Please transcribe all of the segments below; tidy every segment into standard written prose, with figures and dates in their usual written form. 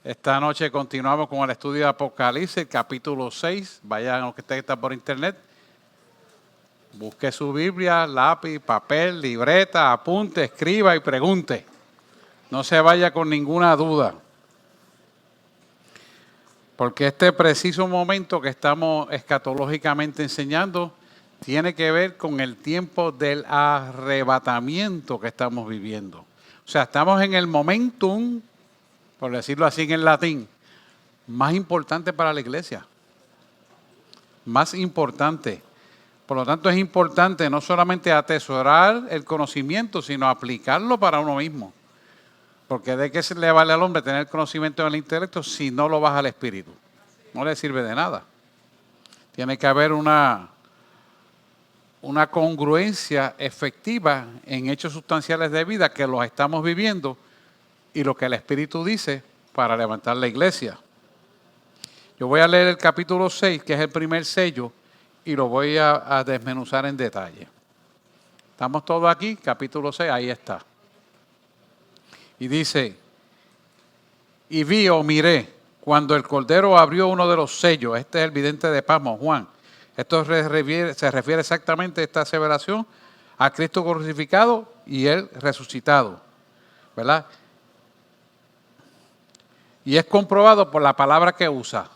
Esta noche continuamos con el estudio de Apocalipsis, capítulo 6. Vayan a los que están por internet. Busque su Biblia, lápiz, papel, libreta, apunte, escriba y pregunte. No se vaya con ninguna duda. Porque este preciso momento que estamos escatológicamente enseñando tiene que ver con el tiempo del arrebatamiento que estamos viviendo. O sea, estamos en el momentum, por decirlo así en latín, más importante para la iglesia. Más importante. Por lo tanto, es importante no solamente atesorar el conocimiento, sino aplicarlo para uno mismo. Porque ¿de qué se le vale al hombre tener conocimiento en el intelecto si no lo baja al espíritu? No le sirve de nada. Tiene que haber una congruencia efectiva en hechos sustanciales de vida que los estamos viviendo y lo que el Espíritu dice para levantar la iglesia. Yo voy a leer el capítulo 6, que es el primer sello, y lo voy a desmenuzar en detalle. ¿Estamos todos aquí? Capítulo 6, ahí está. Y dice, y vi o miré cuando el Cordero abrió uno de los sellos. Este es el vidente de Patmos, Juan. Esto se refiere exactamente a esta aseveración a Cristo crucificado y Él resucitado, ¿verdad? Y es comprobado por la palabra que usa,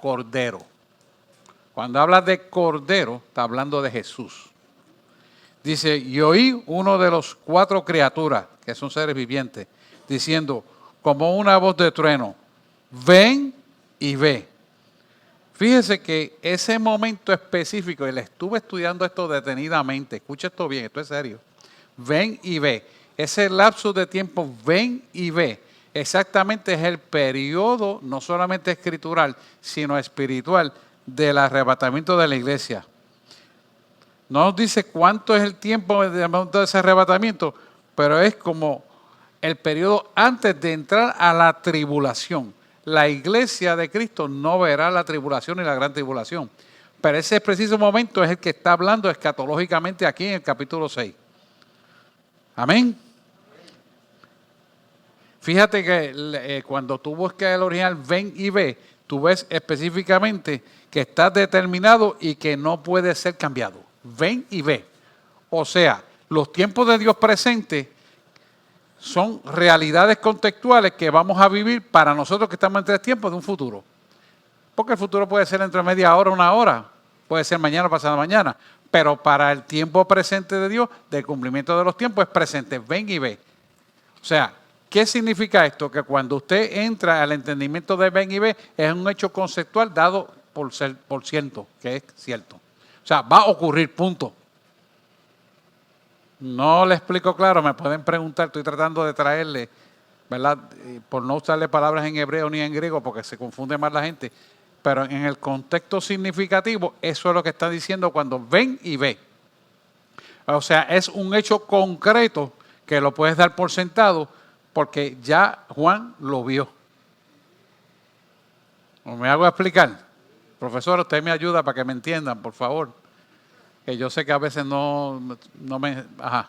Cordero. Cuando habla de Cordero, está hablando de Jesús. Dice, y oí uno de los 4 criaturas, que son seres vivientes, diciendo, como una voz de trueno, ven y ve. Fíjese que ese momento específico, y le estuve estudiando esto detenidamente, escucha esto bien, esto es serio, ven y ve. Ese lapso de tiempo, ven y ve, exactamente es el periodo, no solamente escritural, sino espiritual, del arrebatamiento de la iglesia. No nos dice cuánto es el tiempo de ese arrebatamiento, pero es como el periodo antes de entrar a la tribulación. La iglesia de Cristo no verá la tribulación ni la gran tribulación. Pero ese preciso momento es el que está hablando escatológicamente aquí en el capítulo 6. Amén. Fíjate que cuando tú buscas el original ven y ve, tú ves específicamente que está determinado y que no puede ser cambiado. Ven y ve. O sea, los tiempos de Dios presente son realidades contextuales que vamos a vivir para nosotros que estamos en 3 tiempos de un futuro. Porque el futuro puede ser entre media hora, 1 hora, puede ser mañana o pasado mañana. Pero para el tiempo presente de Dios, del cumplimiento de los tiempos, es presente. Ven y ve. O sea, ¿qué significa esto? Que cuando usted entra al entendimiento de ven y ve, es un hecho conceptual dado por cierto, que es cierto. O sea, va a ocurrir, punto. No le explico claro, me pueden preguntar, estoy tratando de traerle, ¿verdad? Por no usarle palabras en hebreo ni en griego porque se confunde más la gente, pero en el contexto significativo, eso es lo que está diciendo cuando ven y ve. O sea, es un hecho concreto que lo puedes dar por sentado porque ya Juan lo vio. ¿O me hago explicar? Profesor, usted me ayuda para que me entiendan, por favor. Que yo sé que a veces no me... Ajá.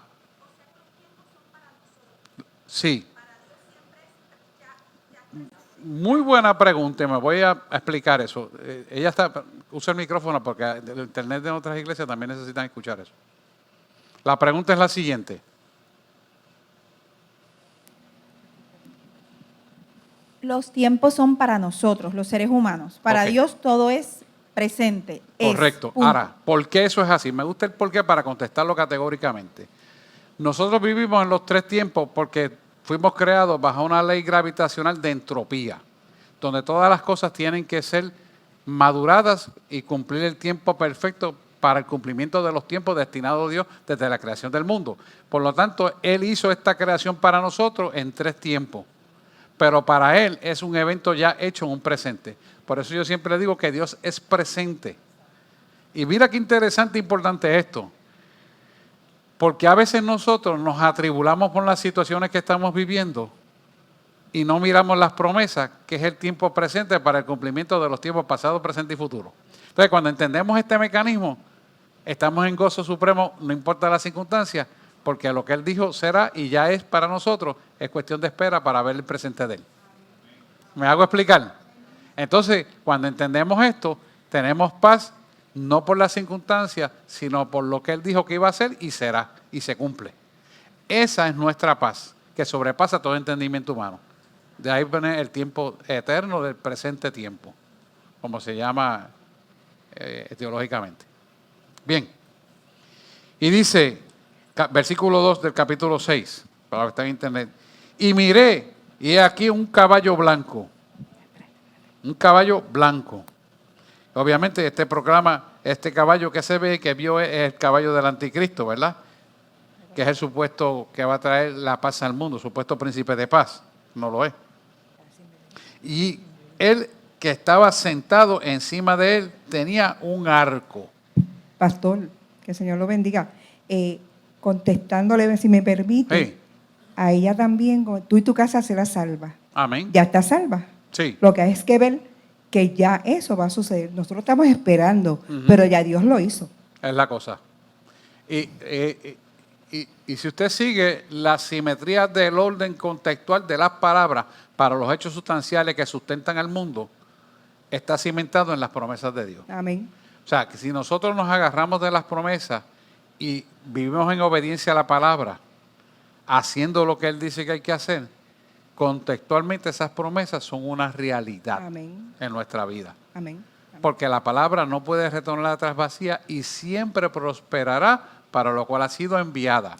Sí. Muy buena pregunta, me voy a explicar eso. Ella está... Usa el micrófono porque el internet de otras iglesias también necesitan escuchar eso. La pregunta es la siguiente. Los tiempos son para nosotros, los seres humanos. Para Dios todo es presente. Correcto. Ahora, ¿por qué eso es así? Me gusta el por qué para contestarlo categóricamente. Nosotros vivimos en los 3 tiempos porque fuimos creados bajo una ley gravitacional de entropía, donde todas las cosas tienen que ser maduradas y cumplir el tiempo perfecto para el cumplimiento de los tiempos destinados a Dios desde la creación del mundo. Por lo tanto, Él hizo esta creación para nosotros en 3 tiempos. Pero para Él es un evento ya hecho en un presente. Por eso yo siempre digo que Dios es presente. Y mira qué interesante e importante esto. Porque a veces nosotros nos atribulamos por las situaciones que estamos viviendo y no miramos las promesas, que es el tiempo presente para el cumplimiento de los tiempos pasados, presente y futuro. Entonces, cuando entendemos este mecanismo, estamos en gozo supremo, no importa las circunstancias, porque lo que Él dijo será y ya es para nosotros, es cuestión de espera para ver el presente de Él. ¿Me hago explicar? Entonces, cuando entendemos esto, tenemos paz no por las circunstancias, sino por lo que Él dijo que iba a hacer y será, y se cumple. Esa es nuestra paz, que sobrepasa todo entendimiento humano. De ahí viene el tiempo eterno del presente tiempo, como se llama teológicamente. Bien. Y dice, versículo 2 del capítulo 6, para los que están en internet. Y miré, y he aquí un caballo blanco. Un caballo blanco. Obviamente este proclama, este caballo que se ve, que vio es el caballo del anticristo, ¿verdad? Que es el supuesto que va a traer la paz al mundo, supuesto príncipe de paz. No lo es. Y él que estaba sentado encima de él tenía un arco. Pastor, que el Señor lo bendiga. Contestándole, si me permite, Sí. a ella también, tú y tu casa será salva. Amén. Ya está salva. Sí. Lo que hay es que ver que ya eso va a suceder. Nosotros estamos esperando, Ujú. pero ya Dios lo hizo. Es la cosa. Y si usted sigue la simetría del orden contextual de las palabras para los hechos sustanciales que sustentan al mundo, está cimentado en las promesas de Dios. Amén. O sea, que si nosotros nos agarramos de las promesas y vivimos en obediencia a la palabra, haciendo lo que Él dice que hay que hacer, contextualmente esas promesas son una realidad Amén. en nuestra vida. Amén. Porque la palabra no puede retornar atrás vacía y siempre prosperará para lo cual ha sido enviada.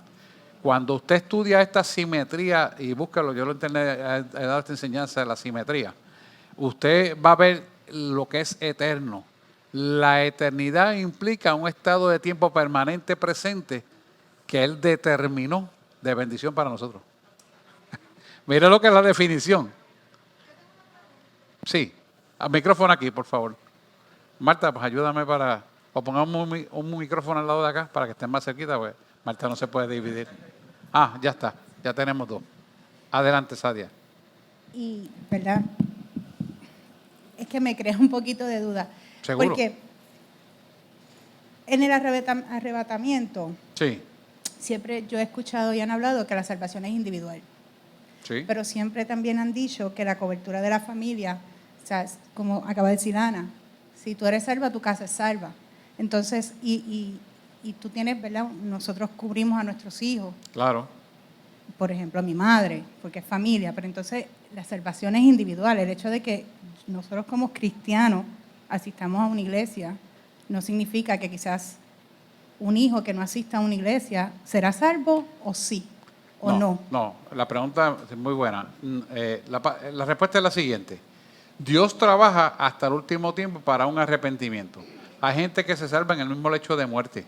Cuando usted estudia esta simetría, y búscalo, yo lo he dado esta enseñanza de la simetría, usted va a ver lo que es eterno. La eternidad implica un estado de tiempo permanente presente que Él determinó de bendición para nosotros. Mire lo que es la definición. Sí, al micrófono aquí, por favor. Marta, pues ayúdame o pongamos un micrófono al lado de acá para que estén más cerquita, pues Marta no se puede dividir. Ah, ya está, ya tenemos dos. Adelante, Sadia. Y, ¿verdad? Es que me crea un poquito de duda. ¿Seguro? Porque en el arrebatamiento, Sí, siempre yo he escuchado y han hablado que la salvación es individual. sí. Pero siempre también han dicho que la cobertura de la familia, o sea, como acaba de decir Ana, si tú eres salva, tu casa es salva. Entonces, y tú tienes, ¿verdad? Nosotros cubrimos a nuestros hijos, Claro. por ejemplo, a mi madre, porque es familia, pero entonces la salvación es individual. El hecho de que nosotros como cristianos asistamos a una iglesia no significa que quizás un hijo que no asista a una iglesia será salvo o sí o no. No, la pregunta es muy buena. La respuesta es la siguiente. Dios trabaja hasta el último tiempo para un arrepentimiento. Hay gente que se salva en el mismo lecho de muerte.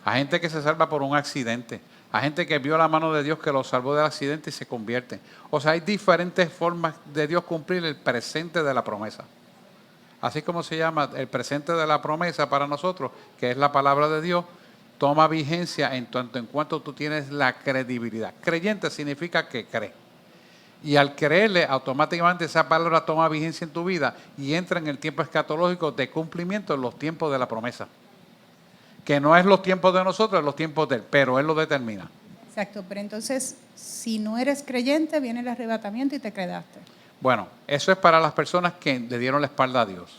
Hay gente que se salva por un accidente. Hay gente que vio la mano de Dios que lo salvó del accidente y se convierte. O sea, hay diferentes formas de Dios cumplir el presente de la promesa. Así como se llama el presente de la promesa para nosotros, que es la palabra de Dios, toma vigencia en tanto en cuanto tú tienes la credibilidad. Creyente significa que cree. Y al creerle, automáticamente esa palabra toma vigencia en tu vida y entra en el tiempo escatológico de cumplimiento en los tiempos de la promesa. Que no es los tiempos de nosotros, es los tiempos de Él, pero Él lo determina. Exacto, pero entonces, si no eres creyente, viene el arrebatamiento y te quedaste. Bueno, eso es para las personas que le dieron la espalda a Dios.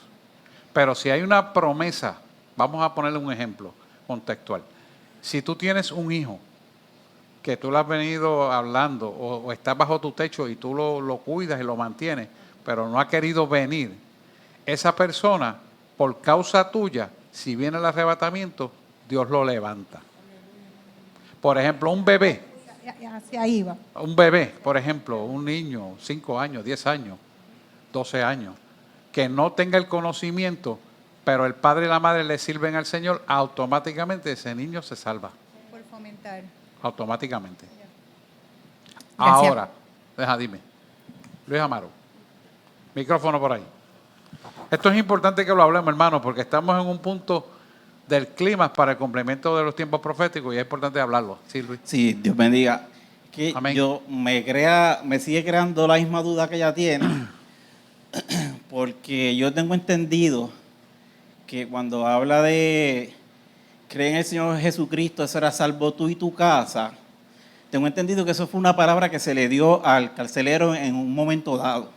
Pero si hay una promesa, vamos a ponerle un ejemplo contextual. Si tú tienes un hijo que tú lo has venido hablando o está bajo tu techo y tú lo cuidas y lo mantienes, pero no ha querido venir, esa persona, por causa tuya, si viene el arrebatamiento, Dios lo levanta. Por ejemplo, un bebé. Hacia ahí va. Un bebé, por ejemplo, un niño, 5 años, 10 años, 12 años, que no tenga el conocimiento, pero el padre y la madre le sirven al Señor, automáticamente ese niño se salva. Por fomentar. Automáticamente. Gracias. Ahora, dime. Luis Amaro, micrófono por ahí. Esto es importante que lo hablemos, hermano, porque estamos en un punto del clima para el complemento de los tiempos proféticos y es importante hablarlo. Sí, Luis. Sí, Dios bendiga. Que Amén. me sigue creando la misma duda que ella tiene, porque yo tengo entendido que cuando habla de creer en el Señor Jesucristo, será salvo tú y tu casa, tengo entendido que eso fue una palabra que se le dio al carcelero en un momento dado.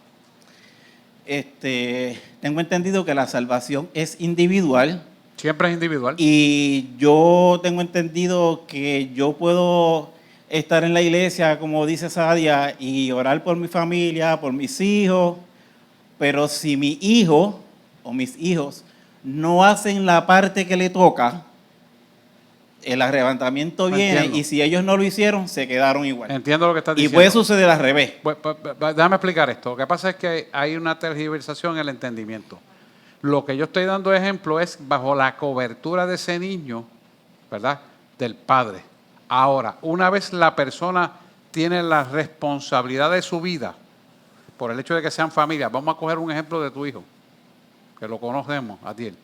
tengo entendido que la salvación es individual. Siempre es individual. Y yo tengo entendido que yo puedo estar en la iglesia, como dice Sadia, y orar por mi familia, por mis hijos, pero si mi hijo o mis hijos no hacen la parte que le toca, el arrebatamiento viene. Entiendo. Y si ellos no lo hicieron, se quedaron igual. Entiendo lo que estás Y diciendo. puede suceder al revés. Déjame explicar esto. Lo que pasa es que hay una tergiversación en el entendimiento. Lo que yo estoy dando ejemplo es bajo la cobertura de ese niño, ¿verdad? Del padre. Ahora, una vez la persona tiene la responsabilidad de su vida, por el hecho de que sean familia, vamos a coger un ejemplo de tu hijo, que lo conocemos, Adiel.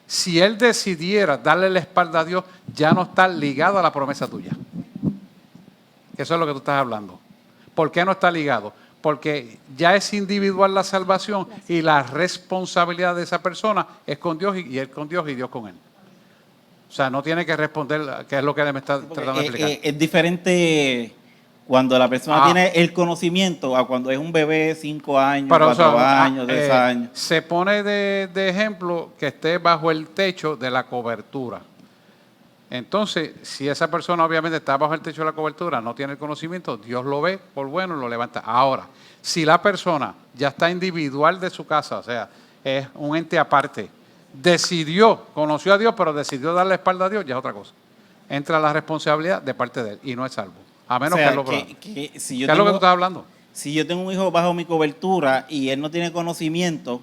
Si él decidiera darle la espalda a Dios, ya no está ligado a la promesa tuya. Eso es lo que tú estás hablando. ¿Por qué no está ligado? Porque ya es individual la salvación y la responsabilidad de esa persona es con Dios y él con Dios y Dios con él. O sea, no tiene que responder, que es lo que él me está tratando de explicar. Es diferente cuando la persona tiene el conocimiento a cuando es un bebé, 5 años, 4 años, 10 años. Se pone de ejemplo que esté bajo el techo de la cobertura. Entonces, si esa persona obviamente está bajo el techo de la cobertura, no tiene el conocimiento, Dios lo ve por bueno y lo levanta. Ahora, si la persona ya está individual de su casa, o sea, es un ente aparte, conoció a Dios, pero decidió darle la espalda a Dios, ya es otra cosa. Entra la responsabilidad de parte de él y no es salvo. A menos que él lo pruebe. ¿Qué es lo que tú estás hablando? Si yo tengo un hijo bajo mi cobertura y él no tiene conocimiento,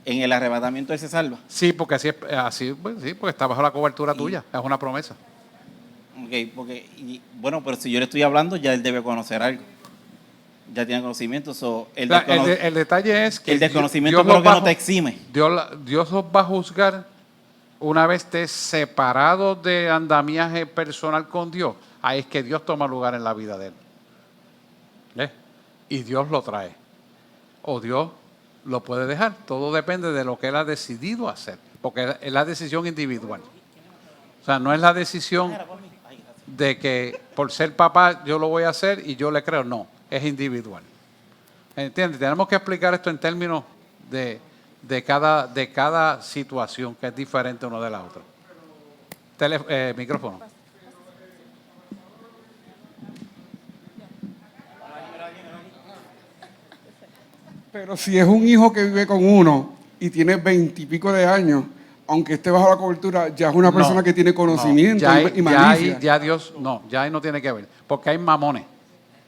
en el arrebatamiento él se salva. Sí, porque porque está bajo la cobertura tuya, es una promesa. Ok, pero si yo le estoy hablando, ya él debe conocer algo. Ya tiene conocimiento. El detalle es que el desconocimiento creo que no te exime. Dios los va a juzgar una vez estés separado de andamiaje personal con Dios. Ahí es que Dios toma lugar en la vida de él. ¿Ves? Y Dios lo trae. O Dios lo puede dejar. Todo depende de lo que él ha decidido hacer. Porque es la decisión individual. O sea, no es la decisión de que por ser papá yo lo voy a hacer y yo le creo. No, es individual. ¿Entiendes? Tenemos que explicar esto en términos de cada situación que es diferente uno de la otra. Micrófono. Pero si es un hijo que vive con uno y tiene 20 y pico de años, aunque esté bajo la cobertura, ya es una persona que tiene conocimiento y malicia. Ya ahí no tiene que ver, porque hay mamones.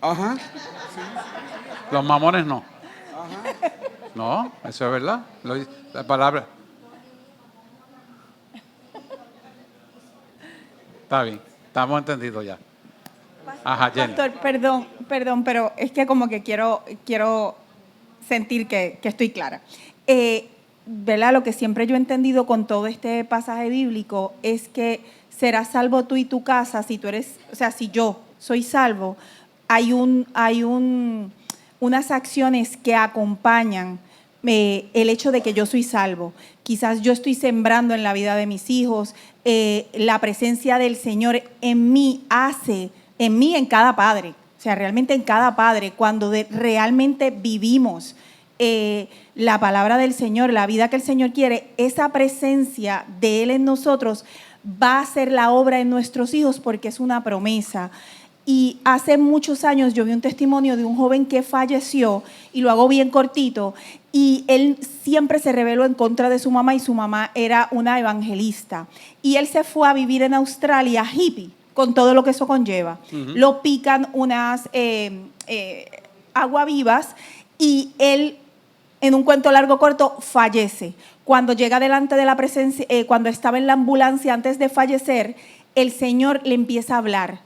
Ajá. Los mamones no. Ajá. No, eso es verdad. La palabra. Está bien, estamos entendidos ya. Ajá, Jenny. Pastor, perdón, pero es que como que quiero sentir que estoy clara. ¿Verdad? Lo que siempre yo he entendido con todo este pasaje bíblico es que serás salvo tú y tu casa si tú eres, o sea, si yo soy salvo, hay unas acciones que acompañan el hecho de que yo soy salvo. Quizás yo estoy sembrando en la vida de mis hijos, la presencia del Señor en mí en cada padre. O sea, realmente en cada padre, cuando realmente vivimos la palabra del Señor, la vida que el Señor quiere, esa presencia de Él en nosotros va a hacer la obra en nuestros hijos porque es una promesa. Y hace muchos años yo vi un testimonio de un joven que falleció, y lo hago bien cortito, y él siempre se rebeló en contra de su mamá, y su mamá era una evangelista. Y él se fue a vivir en Australia hippie, con todo lo que eso conlleva. Lo pican unas aguavivas y él, en un cuento largo corto, fallece. Cuando llega delante de la presencia, cuando estaba en la ambulancia antes de fallecer, el Señor le empieza a hablar.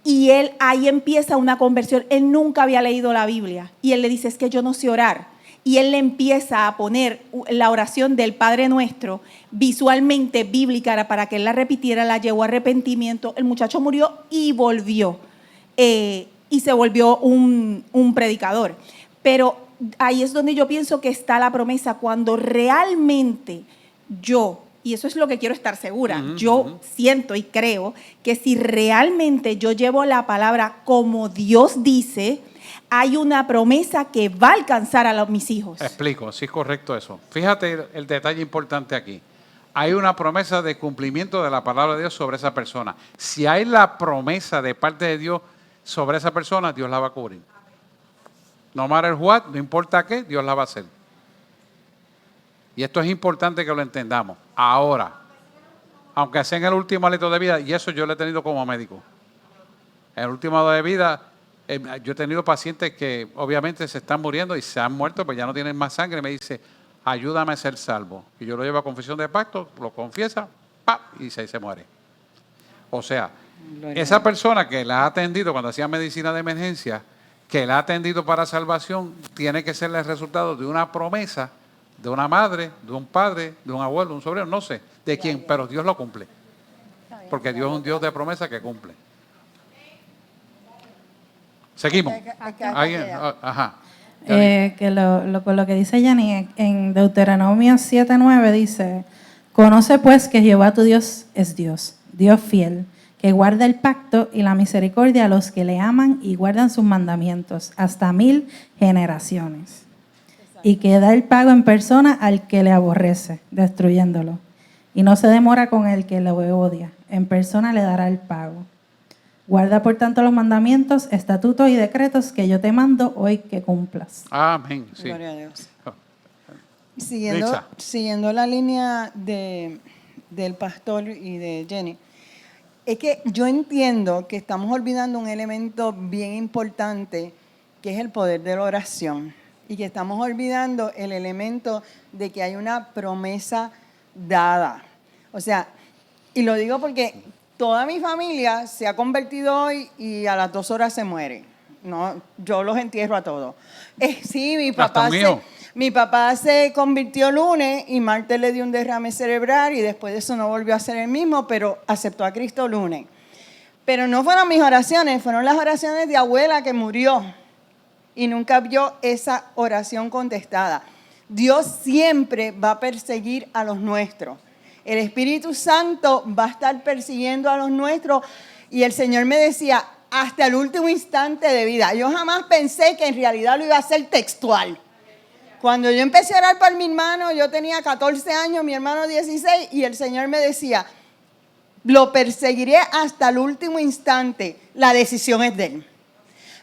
Y él ahí empieza una conversión. Él nunca había leído la Biblia. Y él le dice, es que yo no sé orar. Y él le empieza a poner la oración del Padre Nuestro, visualmente bíblica, para que él la repitiera, la llevó a arrepentimiento. El muchacho murió y volvió. Y se volvió un predicador. Pero ahí es donde yo pienso que está la promesa. Cuando realmente yo y eso es lo que quiero estar segura. Yo siento y creo que si realmente yo llevo la palabra como Dios dice, hay una promesa que va a alcanzar a mis hijos. Explico, sí es correcto eso. Fíjate el detalle importante aquí. Hay una promesa de cumplimiento de la palabra de Dios sobre esa persona. Si hay la promesa de parte de Dios sobre esa persona, Dios la va a cubrir. No matter what, no importa qué, Dios la va a hacer. Y esto es importante que lo entendamos. Ahora, aunque sea en el último hálito de vida, y eso yo lo he tenido como médico. En el último hálito de vida, yo he tenido pacientes que obviamente se están muriendo y se han muerto, pues ya no tienen más sangre. Me dice, ayúdame a ser salvo. Y yo lo llevo a confesión de pacto, lo confiesa, ¡pap! Y se muere. O sea, esa persona que la ha atendido cuando hacía medicina de emergencia, que la ha atendido para salvación, tiene que ser el resultado de una promesa de una madre, de un padre, de un abuelo, un sobrino, no sé de quién, pero Dios lo cumple. Porque Dios es un Dios de promesa que cumple. Seguimos. ¿Alguien? Ajá. Con lo que dice Yanni, en Deuteronomio 7:9 dice, conoce pues que Jehová tu Dios es Dios, Dios fiel, que guarda el pacto y la misericordia a los que le aman y guardan sus mandamientos hasta 1000 generaciones. Y que da el pago en persona al que le aborrece, destruyéndolo. Y no se demora con el que lo odia, en persona le dará el pago. Guarda por tanto los mandamientos, estatutos y decretos que yo te mando hoy que cumplas. Amén. Sí. Gloria a Dios. Oh. Siguiendo la línea del pastor y de Jenny, es que yo entiendo que estamos olvidando un elemento bien importante, que es el poder de la oración, y que estamos olvidando el elemento de que hay una promesa dada. O sea, y lo digo porque toda mi familia se ha convertido hoy y a las 2 horas se muere. No, yo los entierro a todos. Sí, mi papá se convirtió lunes y martes le dio un derrame cerebral y después de eso no volvió a ser el mismo, pero aceptó a Cristo lunes. Pero no fueron mis oraciones, fueron las oraciones de abuela que murió y nunca vio esa oración contestada. Dios siempre va a perseguir a los nuestros. El Espíritu Santo va a estar persiguiendo a los nuestros y el Señor me decía, hasta el último instante de vida. Yo jamás pensé que en realidad lo iba a hacer textual. Cuando yo empecé a orar por mi hermano, yo tenía 14 años, mi hermano 16, y el Señor me decía, lo perseguiré hasta el último instante. La decisión es de Él.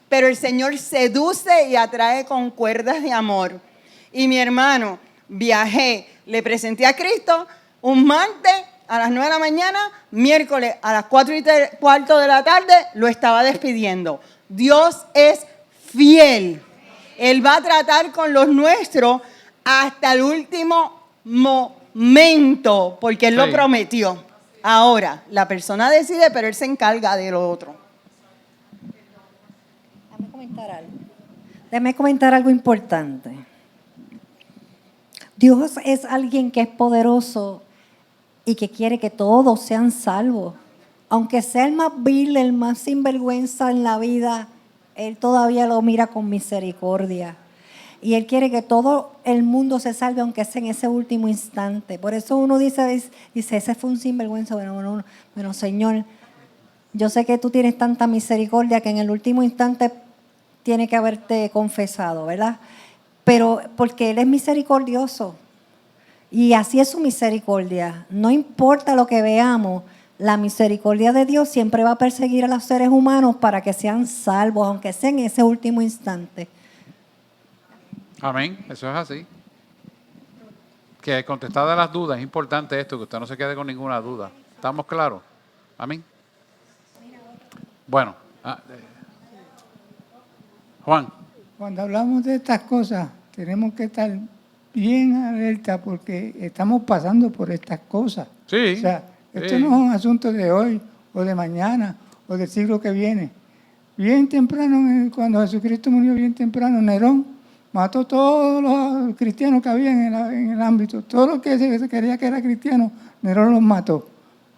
Pero el Señor seduce y atrae con cuerdas de amor. Y mi hermano, viajé, le presenté a Cristo un martes a las 9 de la mañana, miércoles a las 4:15 de la tarde, lo estaba despidiendo. Dios es fiel. Él va a tratar con los nuestros hasta el último momento, porque Él lo prometió. Ahora, la persona decide, pero Él se encarga de lo otro. Déjame comentar algo importante. Dios es alguien que es poderoso y que quiere que todos sean salvos. Aunque sea el más vil, el más sinvergüenza en la vida, Él todavía lo mira con misericordia. Y Él quiere que todo el mundo se salve, aunque sea en ese último instante. Por eso uno dice ese fue un sinvergüenza. Bueno, Señor, yo sé que tú tienes tanta misericordia que en el último instante tiene que haberte confesado, ¿verdad? Pero porque Él es misericordioso. Y así es su misericordia. No importa lo que veamos, la misericordia de Dios siempre va a perseguir a los seres humanos para que sean salvos, aunque sea en ese último instante. Amén, eso es así. Que contestada las dudas, es importante esto, que usted no se quede con ninguna duda. ¿Estamos claros? Amén. Bueno, Juan. Cuando hablamos de estas cosas, tenemos que estar bien alerta porque estamos pasando por estas cosas. Sí. O sea, esto no es un asunto de hoy o de mañana o del siglo que viene. Bien temprano, cuando Jesucristo murió bien temprano, Nerón mató a todos los cristianos que había en el ámbito. Todo lo que se quería que era cristiano, Nerón los mató.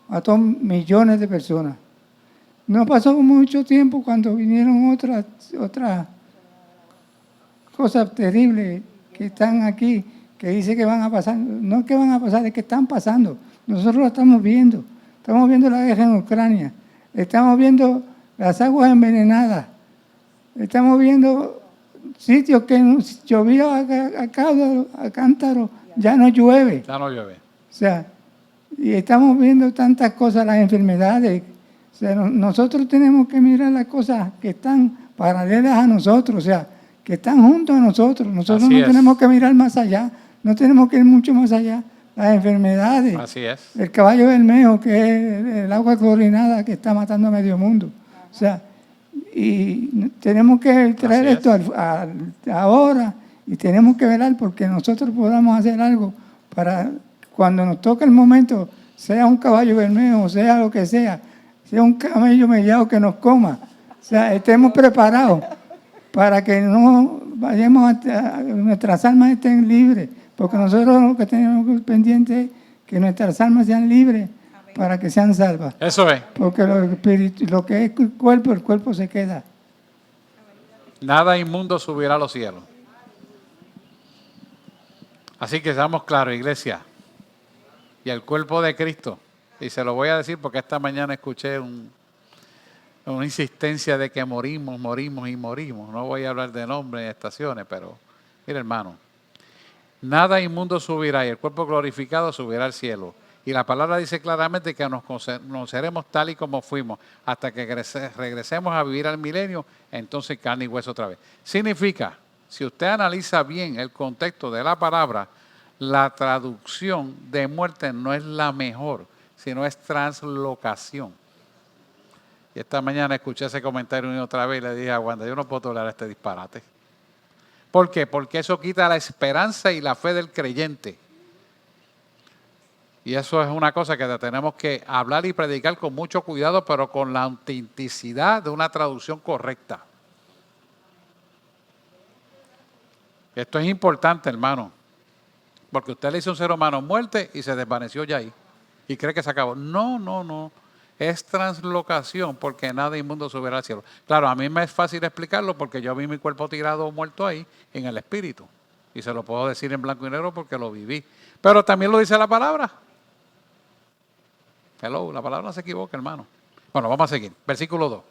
Mató millones de personas. No pasó mucho tiempo cuando vinieron otras cosas terribles que están aquí, que dice que van a pasar. No es que van a pasar, es que están pasando. Nosotros lo estamos viendo la guerra en Ucrania, estamos viendo las aguas envenenadas, estamos viendo sitios que llovía a cántaro, ya no llueve. Ya no llueve. O sea, y estamos viendo tantas cosas, las enfermedades. O sea, nosotros tenemos que mirar las cosas que están paralelas a nosotros, o sea, que están junto a nosotros. Nosotros Así no es. tenemos que mirar más allá, no tenemos que ir mucho más allá. Las enfermedades, Así es. el caballo bermejo, que es el agua clorinada que está matando a medio mundo. O sea, y tenemos que traer Así esto ahora y tenemos que velar porque nosotros podamos hacer algo para cuando nos toque el momento, sea un caballo bermejo, sea lo que sea un camello mellado que nos coma. O sea, estemos preparados para que no vayamos nuestras almas estén libres, porque nosotros lo que tenemos pendiente es que nuestras almas sean libres para que sean salvas. Eso es. Porque lo que es el cuerpo se queda. Nada inmundo subirá a los cielos. Así que seamos claros, iglesia. Y el cuerpo de Cristo. Y se lo voy a decir porque esta mañana escuché una insistencia de que morimos. No voy a hablar de nombres ni estaciones, pero mire, hermano, nada inmundo subirá y el cuerpo glorificado subirá al cielo. Y la palabra dice claramente que nos conoceremos tal y como fuimos hasta que regresemos a vivir al milenio, entonces carne y hueso otra vez. Significa, si usted analiza bien el contexto de la palabra, la traducción de muerte no es la mejor, sino es translocación. Y esta mañana escuché ese comentario una y otra vez y le dije a Wanda, yo no puedo tolerar este disparate. ¿Por qué? Porque eso quita la esperanza y la fe del creyente. Y eso es una cosa que tenemos que hablar y predicar con mucho cuidado, pero con la autenticidad de una traducción correcta. Esto es importante, hermano, porque usted le hizo a un ser humano muerte y se desvaneció ya ahí. Y cree que se acabó. No. Es translocación porque nada inmundo subirá al cielo. Claro, a mí me es fácil explicarlo porque yo vi mi cuerpo tirado muerto ahí en el espíritu. Y se lo puedo decir en blanco y negro porque lo viví. Pero también lo dice la palabra. Hello, la palabra no se equivoca, hermano. Bueno, vamos a seguir. Versículo 2.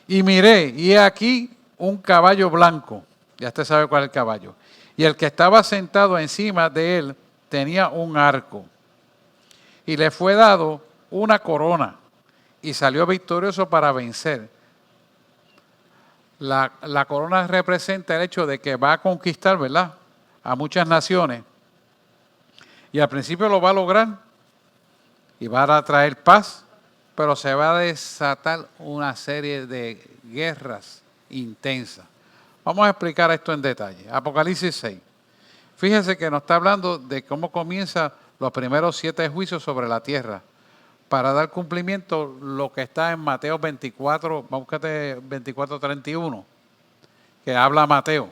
Y miré, y he aquí un caballo blanco. Ya usted sabe cuál es el caballo. Y el que estaba sentado encima de él tenía un arco. Y le fue dado una corona. Y salió victorioso para vencer. La corona representa el hecho de que va a conquistar, ¿verdad?, a muchas naciones. Y al principio lo va a lograr. Y va a traer paz, pero se va a desatar una serie de guerras intensas. Vamos a explicar esto en detalle. Apocalipsis 6. Fíjense que nos está hablando de cómo comienzan los primeros 7 juicios sobre la tierra, para dar cumplimiento lo que está en Mateo 24, búscate 24:31, que habla Mateo.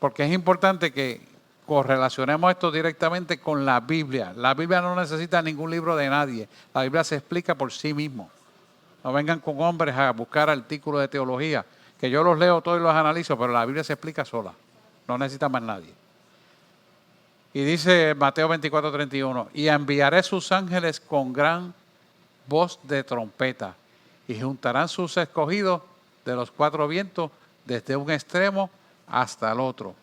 Porque es importante que correlacionemos esto directamente con la Biblia. La Biblia no necesita ningún libro de nadie. La Biblia se explica por sí mismo. No vengan con hombres a buscar artículos de teología, que yo los leo todos y los analizo, pero la Biblia se explica sola. No necesita más nadie. Y dice Mateo 24:31, y enviaré sus ángeles con gran voz de trompeta, y juntarán sus escogidos de los 4 vientos, desde un extremo hasta el otro.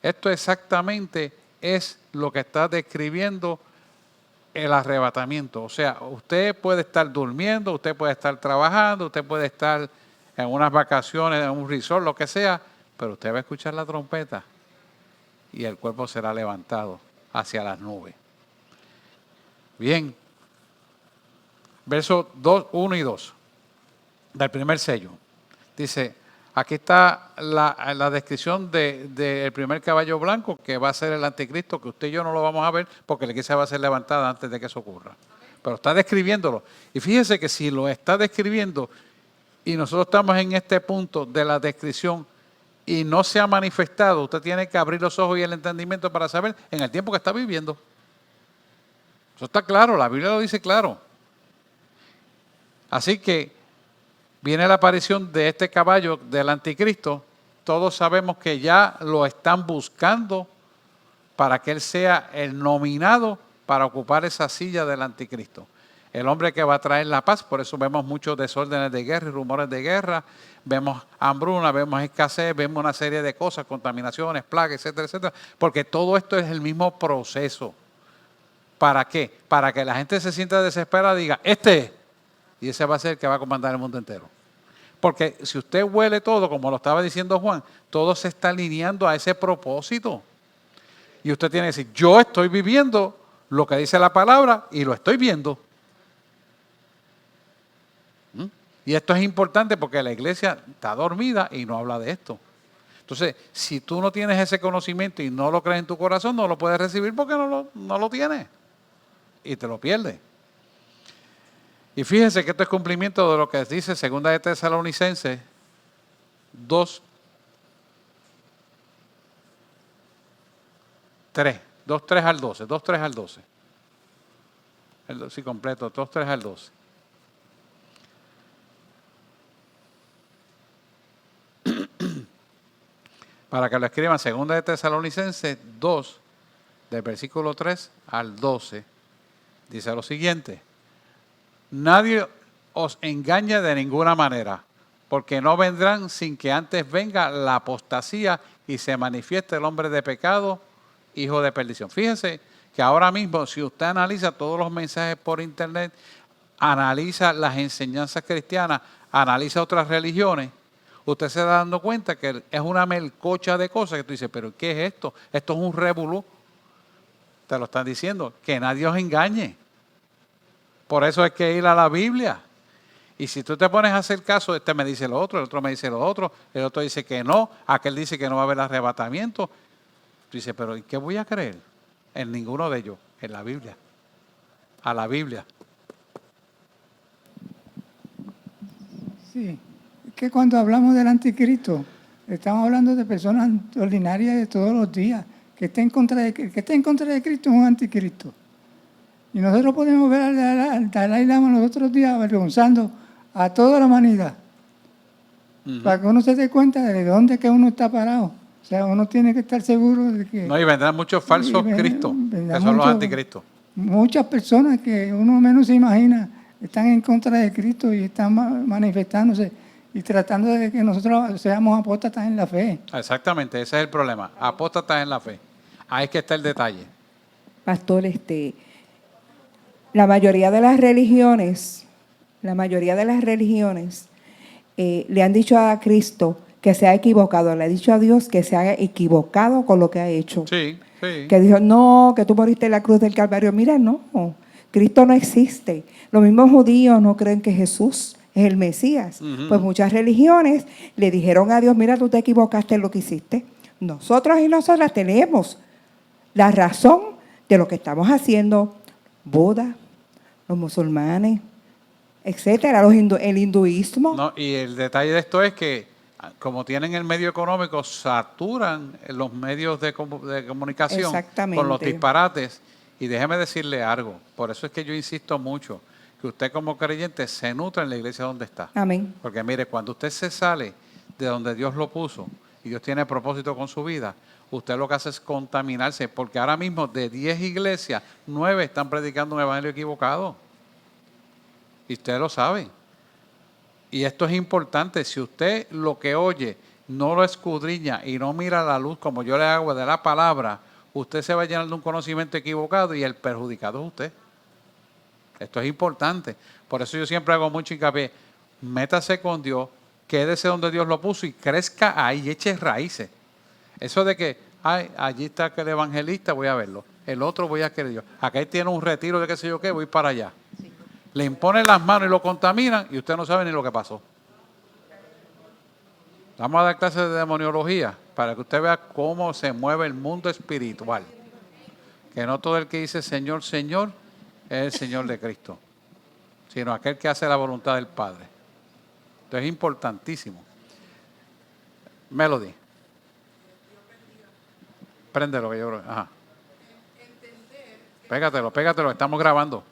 Esto exactamente es lo que está describiendo el arrebatamiento. O sea, usted puede estar durmiendo, usted puede estar trabajando, usted puede estar en unas vacaciones, en un resort, lo que sea, pero usted va a escuchar la trompeta y el cuerpo será levantado hacia las nubes. Bien. Versos 1 y 2 del primer sello. Dice, aquí está la descripción del primer caballo blanco, que va a ser el anticristo, que usted y yo no lo vamos a ver porque la iglesia va a ser levantada antes de que eso ocurra. Pero está describiéndolo. Y fíjese que si lo está describiendo y nosotros estamos en este punto de la descripción y no se ha manifestado, usted tiene que abrir los ojos y el entendimiento para saber en el tiempo que está viviendo. Eso está claro, la Biblia lo dice claro. Así que viene la aparición de este caballo del anticristo. Todos sabemos que ya lo están buscando para que él sea el nominado para ocupar esa silla del anticristo. El hombre que va a traer la paz, por eso vemos muchos desórdenes de guerra y rumores de guerra, vemos hambruna, vemos escasez, vemos una serie de cosas, contaminaciones, plagas, etcétera, etcétera, porque todo esto es el mismo proceso. ¿Para qué? Para que la gente se sienta desesperada y diga, y ese va a ser el que va a comandar el mundo entero. Porque si usted huele todo, como lo estaba diciendo Juan, todo se está alineando a ese propósito. Y usted tiene que decir, yo estoy viviendo lo que dice la palabra y lo estoy viendo. Y esto es importante porque la iglesia está dormida y no habla de esto. Entonces, si tú no tienes ese conocimiento y no lo crees en tu corazón, no lo puedes recibir porque no lo tienes. Y te lo pierdes. Y fíjense que esto es cumplimiento de lo que dice 2 de Tesalonicenses 2, 3 al 12. 2, 3 al 12. Sí, completo, 2, 3 al 12. Para que lo escriban, 2 de Tesalonicenses 2, del versículo 3 al 12, dice lo siguiente: nadie os engañe de ninguna manera, porque no vendrán sin que antes venga la apostasía y se manifieste el hombre de pecado, hijo de perdición. Fíjense que ahora mismo, si usted analiza todos los mensajes por internet, analiza las enseñanzas cristianas, analiza otras religiones, usted se da dando cuenta que es una melcocha de cosas que tú dices, pero ¿qué es esto? Esto es un revolú. Te lo están diciendo, que nadie os engañe. Por eso hay que ir a la Biblia. Y si tú te pones a hacer caso, este me dice lo otro, el otro me dice lo otro, el otro dice que no, aquel dice que no va a haber arrebatamiento. Tú dices, pero ¿en qué voy a creer? En ninguno de ellos, en la Biblia. A la Biblia. Sí, es que cuando hablamos del anticristo, estamos hablando de personas ordinarias de todos los días, que está en contra de Cristo es un anticristo. Y nosotros podemos ver al Dalai Lama los otros días avergonzando a toda la humanidad. Para que uno se dé cuenta de dónde es que uno está parado. O sea, uno tiene que estar seguro de que... No, y vendrán muchos falsos cristos, que son los anticristos. Muchas personas que uno menos se imagina están en contra de Cristo y están manifestándose y tratando de que nosotros seamos apóstatas en la fe. Exactamente, ese es el problema. Apóstatas en la fe. Ahí es que está el detalle. Pastor, la mayoría de las religiones le han dicho a Cristo que se ha equivocado, le ha dicho a Dios que se ha equivocado con lo que ha hecho. Sí, sí. Que dijo, no, que tú moriste en la cruz del Calvario. Mira, no, Cristo no existe. Los mismos judíos no creen que Jesús es el Mesías. Pues muchas religiones le dijeron a Dios, mira, tú te equivocaste en lo que hiciste. Nosotros y nosotras tenemos la razón de lo que estamos haciendo. Buda, los musulmanes, etcétera, el hinduismo. No, y el detalle de esto es que, como tienen el medio económico, saturan los medios de comunicación con los disparates. Y déjeme decirle algo, por eso es que yo insisto mucho, que usted como creyente se nutra en la iglesia donde está. Amén. Porque mire, cuando usted se sale de donde Dios lo puso y Dios tiene propósito con su vida, usted lo que hace es contaminarse, porque ahora mismo de 10 iglesias, 9 están predicando un evangelio equivocado. Y usted lo sabe. Y esto es importante. Si usted lo que oye no lo escudriña y no mira la luz como yo le hago de la palabra, usted se va a llenar de un conocimiento equivocado y el perjudicado es usted. Esto es importante. Por eso yo siempre hago mucho hincapié. Métase con Dios, quédese donde Dios lo puso y crezca ahí, eche raíces. Eso de que, ay, allí está aquel evangelista, voy a verlo. El otro voy a querer Dios. Acá tiene un retiro de qué sé yo qué, voy para allá. Sí. Le imponen las manos y lo contaminan y usted no sabe ni lo que pasó. Vamos a dar clases de demoniología para que usted vea cómo se mueve el mundo espiritual. Que no todo el que dice Señor, Señor, es el Señor de Cristo, sino aquel que hace la voluntad del Padre. Esto es importantísimo. Melody. Préndelo, que yo creo. Ajá. Pégatelo, estamos grabando.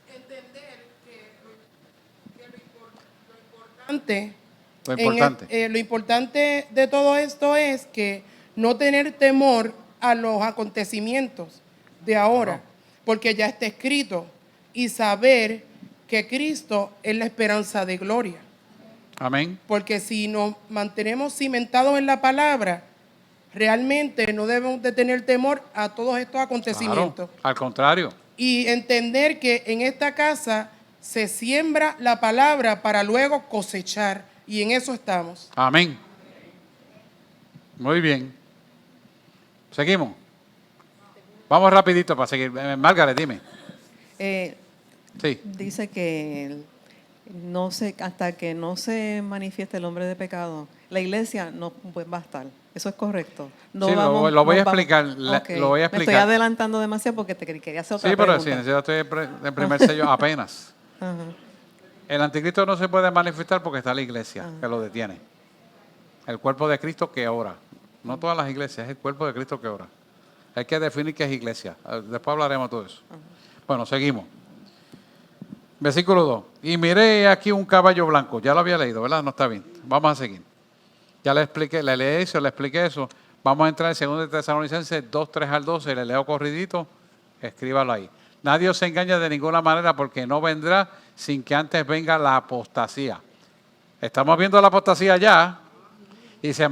Entender que lo importante Lo importante. Lo importante de todo esto es que no tener temor a los acontecimientos de ahora, porque ya está escrito, y saber que Cristo es la esperanza de gloria. Amén. Porque si nos mantenemos cimentados en la palabra, realmente no debemos de tener temor a todos estos acontecimientos. Claro, al contrario. Y entender que en esta casa se siembra la palabra para luego cosechar, y en eso estamos. Amén. Muy bien. Seguimos. Vamos rapidito para seguir. Margaret, dime. Sí. Dice que no se, hasta que no se manifieste el hombre de pecado, la iglesia no va a estar. ¿Eso es correcto? No sí, vamos, lo voy a no explicar. Okay. Lo voy a Me explicar. estoy adelantando demasiado porque te quería hacer otra pregunta. pregunta. Sí, pero sí, estoy en primer sello apenas. Ajá. El anticristo no se puede manifestar porque está la iglesia que lo detiene. El cuerpo de Cristo que ora. No todas las iglesias, es el cuerpo de Cristo que ora. Hay que definir qué es iglesia. Después hablaremos de todo eso. Bueno, seguimos. Versículo 2. Y miré aquí un caballo blanco. Ya lo había leído, ¿verdad? No está bien. Vamos a seguir. Ya le expliqué, le leí eso, le expliqué eso. Vamos a entrar en 2 Tesalonicenses 2, 3 al 12. Le leo corridito. Escríbalo ahí. Nadie os engaña de ninguna manera porque no vendrá sin que antes venga la apostasía. Estamos viendo la apostasía ya. Y se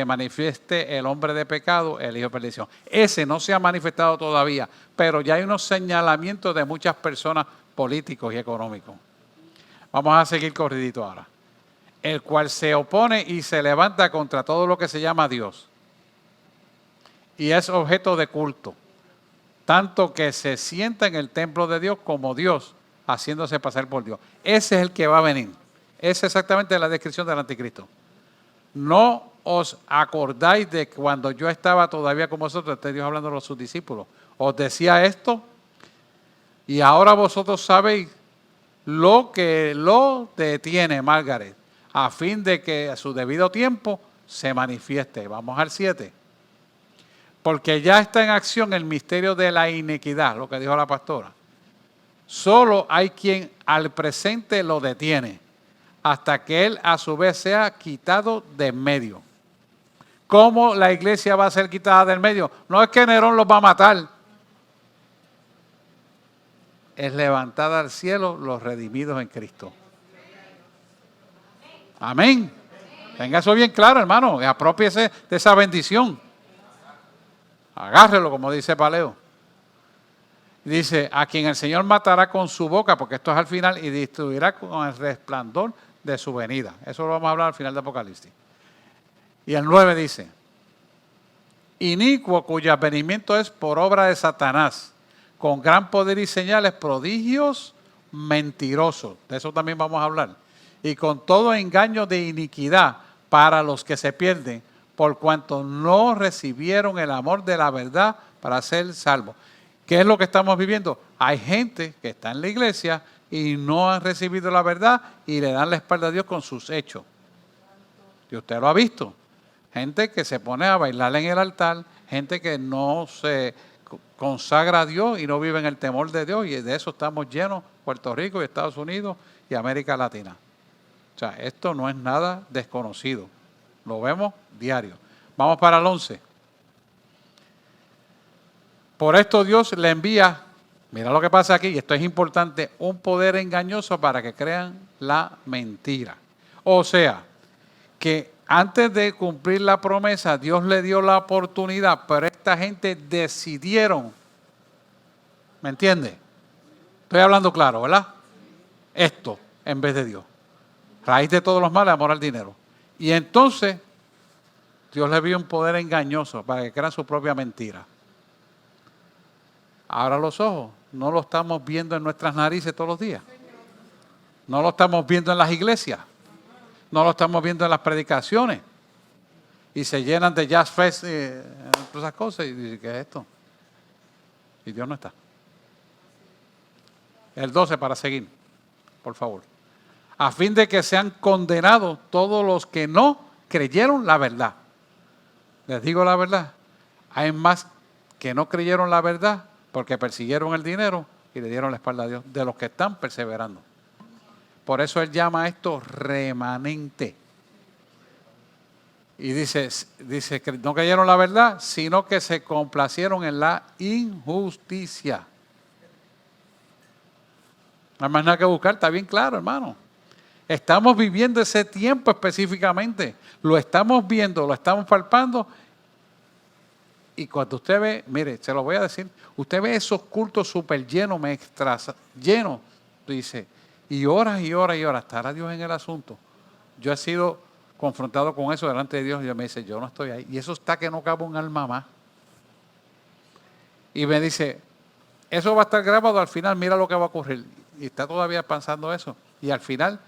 manifieste el hombre de pecado, el hijo de perdición. Ese no se ha manifestado todavía, pero ya hay unos señalamientos de muchas personas políticos y económicos. Vamos a seguir corridito ahora. El cual se opone y se levanta contra todo lo que se llama Dios. Y es objeto de culto. Tanto que se sienta en el templo de Dios como Dios, haciéndose pasar por Dios. Ese es el que va a venir. Esa es exactamente la descripción del anticristo. No os acordáis de cuando yo estaba todavía con vosotros, este Dios hablando a sus discípulos, os decía esto, y ahora vosotros sabéis lo que lo detiene, Margaret, a fin de que a su debido tiempo se manifieste. Vamos al 7. Porque ya está en acción el misterio de la iniquidad, lo que dijo la pastora. Solo hay quien al presente lo detiene, hasta que él a su vez sea quitado de en medio. ¿Cómo la iglesia va a ser quitada del medio? No es que Nerón los va a matar. Es levantada al cielo los redimidos en Cristo. Amén. Tenga eso bien claro, hermano. Aprópiese de esa bendición. Agárrelo, como dice Paleo. Dice, a quien el Señor matará con su boca, porque esto es al final, y destruirá con el resplandor de su venida. Eso lo vamos a hablar al final de Apocalipsis. Y el 9 dice, inicuo cuyo advenimiento es por obra de Satanás, con gran poder y señales, prodigios mentirosos. De eso también vamos a hablar. Y con todo engaño de iniquidad para los que se pierden, por cuanto no recibieron el amor de la verdad para ser salvos. ¿Qué es lo que estamos viviendo? Hay gente que está en la iglesia y no han recibido la verdad y le dan la espalda a Dios con sus hechos. Y usted lo ha visto. Gente que se pone a bailar en el altar, gente que no se consagra a Dios y no vive en el temor de Dios, y de eso estamos llenos, Puerto Rico y Estados Unidos y América Latina. O sea, esto no es nada desconocido. Lo vemos diario. Vamos para el 11. Por esto Dios le envía, mira lo que pasa aquí, y esto es importante, un poder engañoso para que crean la mentira. O sea, que antes de cumplir la promesa, Dios le dio la oportunidad, pero esta gente decidieron, ¿me entiende? Estoy hablando claro, ¿verdad? Esto en vez de Dios. Raíz de todos los males, amor al dinero. Y entonces, Dios le dio un poder engañoso para que crean su propia mentira. Ahora los ojos, no lo estamos viendo en nuestras narices todos los días. No lo estamos viendo en las iglesias. No lo estamos viendo en las predicaciones. Y se llenan de jazz fest y todas esas cosas. Y dicen, ¿qué es esto? Y Dios no está. El 12 para seguir, por favor. A fin de que sean condenados todos los que no creyeron la verdad. Les digo la verdad. Hay más que no creyeron la verdad porque persiguieron el dinero y le dieron la espalda a Dios, de los que están perseverando. Por eso Él llama a esto remanente. Y dice que no creyeron la verdad, sino que se complacieron en la injusticia. No hay más nada que buscar, está bien claro, hermano. Estamos viviendo ese tiempo específicamente. Lo estamos viendo, lo estamos palpando. Y cuando usted ve, mire, se lo voy a decir, usted ve esos cultos súper llenos, llenos, dice, y horas y horas y horas, ¿estará Dios en el asunto? Yo he sido confrontado con eso delante de Dios y Dios me dice, yo no estoy ahí. Y eso está que no cabe un alma más. Y me dice, eso va a estar grabado al final, mira lo que va a ocurrir. Y está todavía pensando eso. Y al final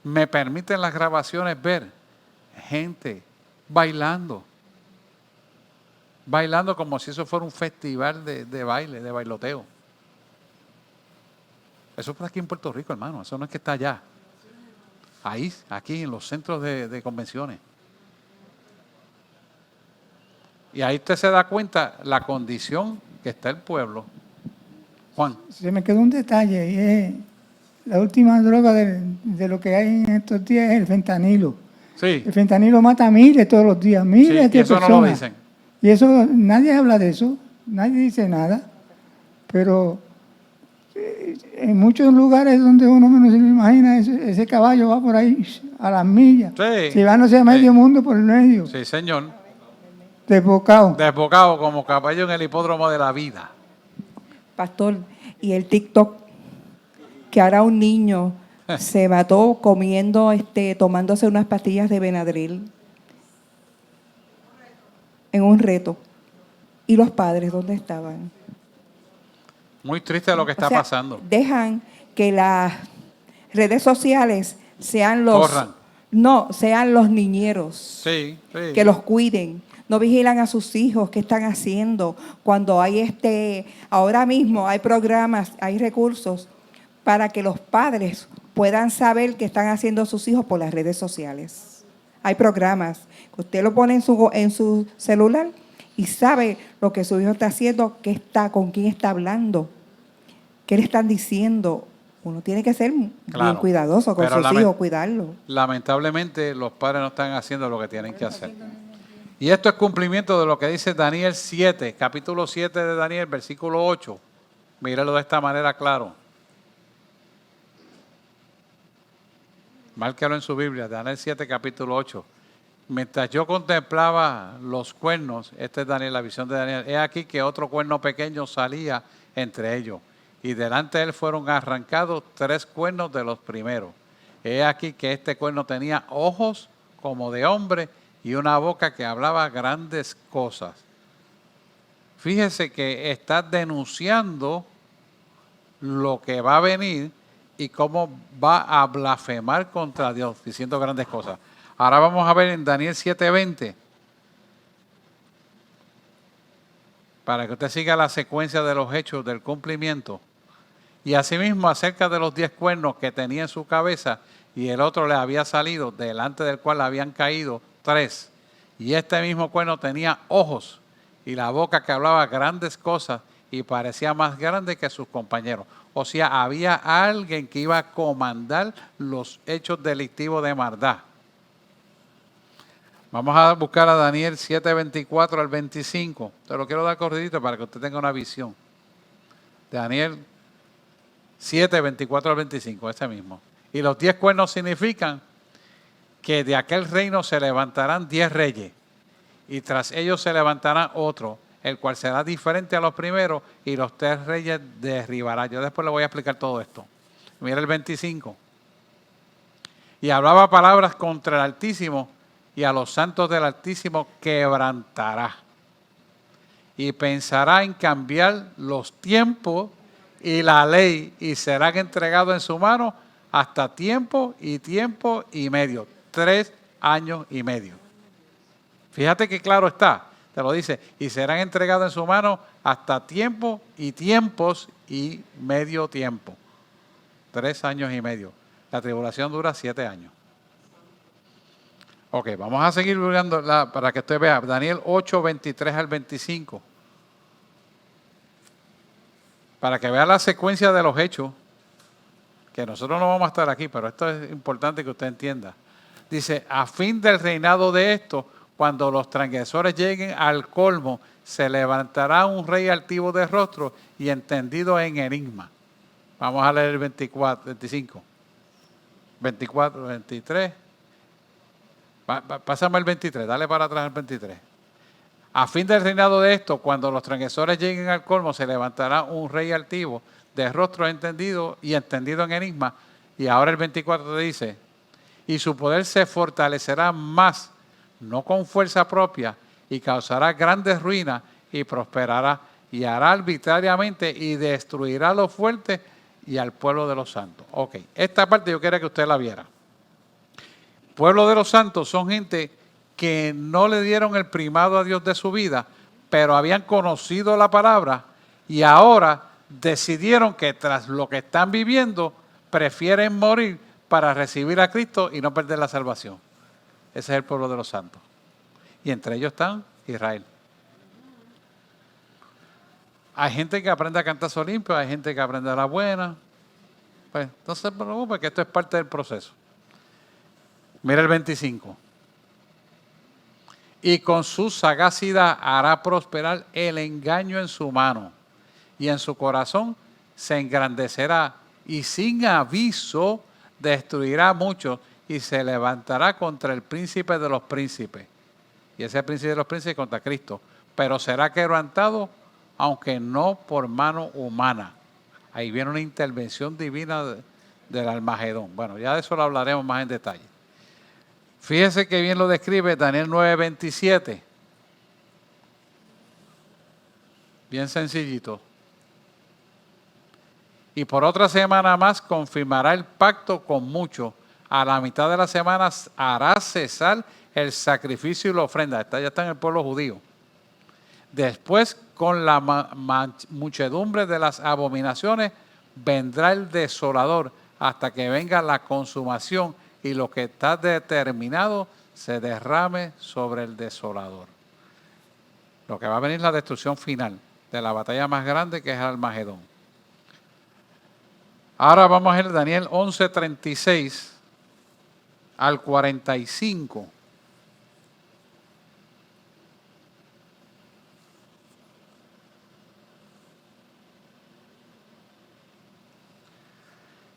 me permiten las grabaciones ver gente bailando. Bailando como si eso fuera un festival de baile, de bailoteo. Eso está aquí en Puerto Rico, hermano. Eso no es que está allá. Ahí, aquí en los centros de convenciones. Y ahí usted se da cuenta la condición que está el pueblo. Juan. Se me quedó un detalle y es la última droga de lo que hay en estos días es el fentanilo. Sí. El fentanilo mata a miles todos los días, miles de eso personas. no lo dicen. Y eso, nadie habla de eso, nadie dice nada. Pero en muchos lugares donde uno menos se lo imagina, ese caballo va por ahí a las millas. Sí. Llevándose a medio mundo por el medio. Sí, señor. Desbocado. Desbocado como caballo en el hipódromo de la vida. Pastor, y el TikTok, que ahora un niño se mató comiendo, tomándose unas pastillas de Benadryl en un reto. ¿Y los padres dónde estaban? Muy triste lo que está pasando. Dejan que las redes sociales sean sean los niñeros. Sí, sí. Que los cuiden. No vigilan a sus hijos, qué están haciendo. Cuando hay ahora mismo hay programas, hay recursos para que los padres puedan saber qué están haciendo sus hijos por las redes sociales. Hay programas que usted lo pone en su celular y sabe lo que su hijo está haciendo, con quién está hablando, qué le están diciendo. Uno tiene que ser bien cuidadoso con sus hijos, cuidarlo. Lamentablemente los padres no están haciendo lo que tienen que hacer. Y esto es cumplimiento de lo que dice Daniel 7, capítulo 7 de Daniel, versículo 8. Míralo de esta manera claro. Márquelo en su Biblia, Daniel 7, capítulo 8. Mientras yo contemplaba los cuernos, este es Daniel, la visión de Daniel, he aquí que otro cuerno pequeño salía entre ellos, y delante de él fueron arrancados 3 cuernos de los primeros. He aquí que este cuerno tenía ojos como de hombre y una boca que hablaba grandes cosas. Fíjese que está denunciando lo que va a venir y cómo va a blasfemar contra Dios, diciendo grandes cosas. Ahora vamos a ver en Daniel 7:20, para que usted siga la secuencia de los hechos del cumplimiento. Y asimismo acerca de los 10 cuernos que tenía en su cabeza, y el otro le había salido, delante del cual habían caído 3. Y este mismo cuerno tenía ojos y la boca que hablaba grandes cosas y parecía más grande que sus compañeros. O sea, había alguien que iba a comandar los hechos delictivos de maldad. Vamos a buscar a Daniel 7:24 al 25. Te lo quiero dar corridito para que usted tenga una visión. Daniel 7:24 al 25, ese mismo. Y los 10 cuernos significan que de aquel reino se levantarán 10 reyes, y tras ellos se levantará otro, el cual será diferente a los primeros, y los 3 reyes derribará. Yo después le voy a explicar todo esto. Mira el 25. Y hablaba palabras contra el Altísimo, y a los santos del Altísimo quebrantará. Y pensará en cambiar los tiempos y la ley, y serán entregados en su mano hasta tiempo y medio. 3 años y medio. Fíjate que claro está, te lo dice, y serán entregados en su mano hasta tiempo y tiempos y medio tiempo. 3 años y medio. La tribulación dura 7 años. Ok, vamos a seguir mirando para que usted vea. Daniel 8, 23 al 25. Para que vea la secuencia de los hechos, que nosotros no vamos a estar aquí, pero esto es importante que usted entienda. Dice, a fin del reinado de esto, cuando los transgresores lleguen al colmo, se levantará un rey altivo de rostro y entendido en enigma. Vamos a leer el 24, 25. 24, 23. Pásame el 23, dale para atrás el 23. A fin del reinado de esto, cuando los transgresores lleguen al colmo, se levantará un rey altivo, de rostro entendido y entendido en enigma. Y ahora el 24 te dice, y su poder se fortalecerá más, no con fuerza propia, y causará grandes ruinas y prosperará, y hará arbitrariamente y destruirá a los fuertes y al pueblo de los santos. Ok, esta parte yo quería que usted la viera. Pueblo de los santos son gente que no le dieron el primado a Dios de su vida, pero habían conocido la palabra y ahora decidieron que tras lo que están viviendo, prefieren morir para recibir a Cristo y no perder la salvación. Ese es el pueblo de los santos. Y entre ellos están Israel. Hay gente que aprende a cantazo limpio, hay gente que aprende a la buena. Pues no se preocupe, que esto es parte del proceso. Mira el 25. Y con su sagacidad hará prosperar el engaño en su mano, y en su corazón se engrandecerá, y sin aviso destruirá a muchos, y se levantará contra el príncipe de los príncipes. Y ese príncipe de los príncipes contra Cristo. Pero será quebrantado, aunque no por mano humana. Ahí viene una intervención divina del Armagedón. Bueno, ya de eso lo hablaremos más en detalle. Fíjese que bien lo describe Daniel 9:27. Bien sencillito. Y por otra semana más confirmará el pacto con muchos. A la mitad de la semana hará cesar el sacrificio y la ofrenda. Ya está en el pueblo judío. Después, con la muchedumbre de las abominaciones, vendrá el desolador hasta que venga la consumación y lo que está determinado se derrame sobre el desolador. Lo que va a venir es la destrucción final de la batalla más grande, que es el Armagedón. Ahora vamos a ver Daniel 11:36 al 45.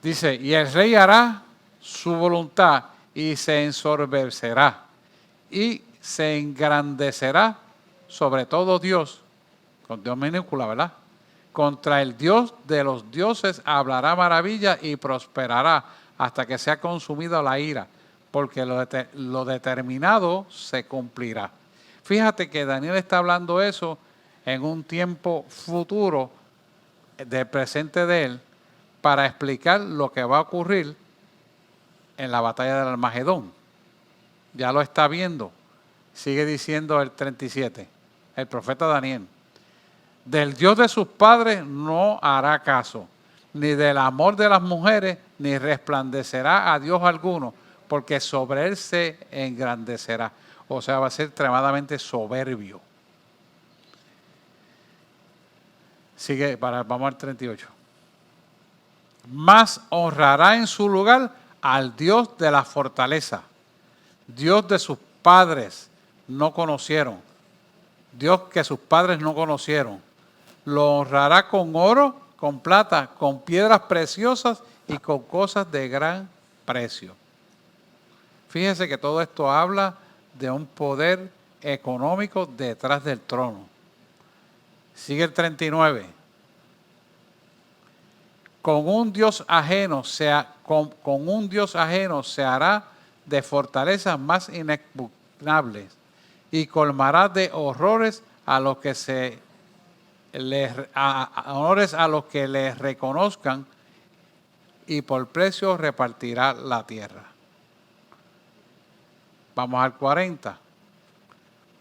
Dice, y el rey hará su voluntad y se ensorbecerá y se engrandecerá sobre todo Dios, con Dios minúscula, ¿verdad? Contra el Dios de los dioses hablará maravilla y prosperará hasta que sea consumida la ira, porque lo determinado se cumplirá. Fíjate que Daniel está hablando eso en un tiempo futuro del presente de él, para explicar lo que va a ocurrir en la batalla del Armagedón. Ya lo está viendo. Sigue diciendo el 37, el profeta Daniel. Del Dios de sus padres no hará caso, ni del amor de las mujeres, ni resplandecerá a Dios alguno, porque sobre él se engrandecerá. O sea, va a ser extremadamente soberbio. Sigue, vamos al 38. Mas honrará en su lugar al Dios de la fortaleza, Dios de sus padres no conocieron, Dios que sus padres no conocieron. Lo honrará con oro, con plata, con piedras preciosas y con cosas de gran precio. Fíjense que todo esto habla de un poder económico detrás del trono. Sigue el 39. Con un Dios ajeno se hará de fortalezas más inexpugnables y colmará de horrores a los que honores a los que les reconozcan, y por precio repartirá la tierra. Vamos al 40.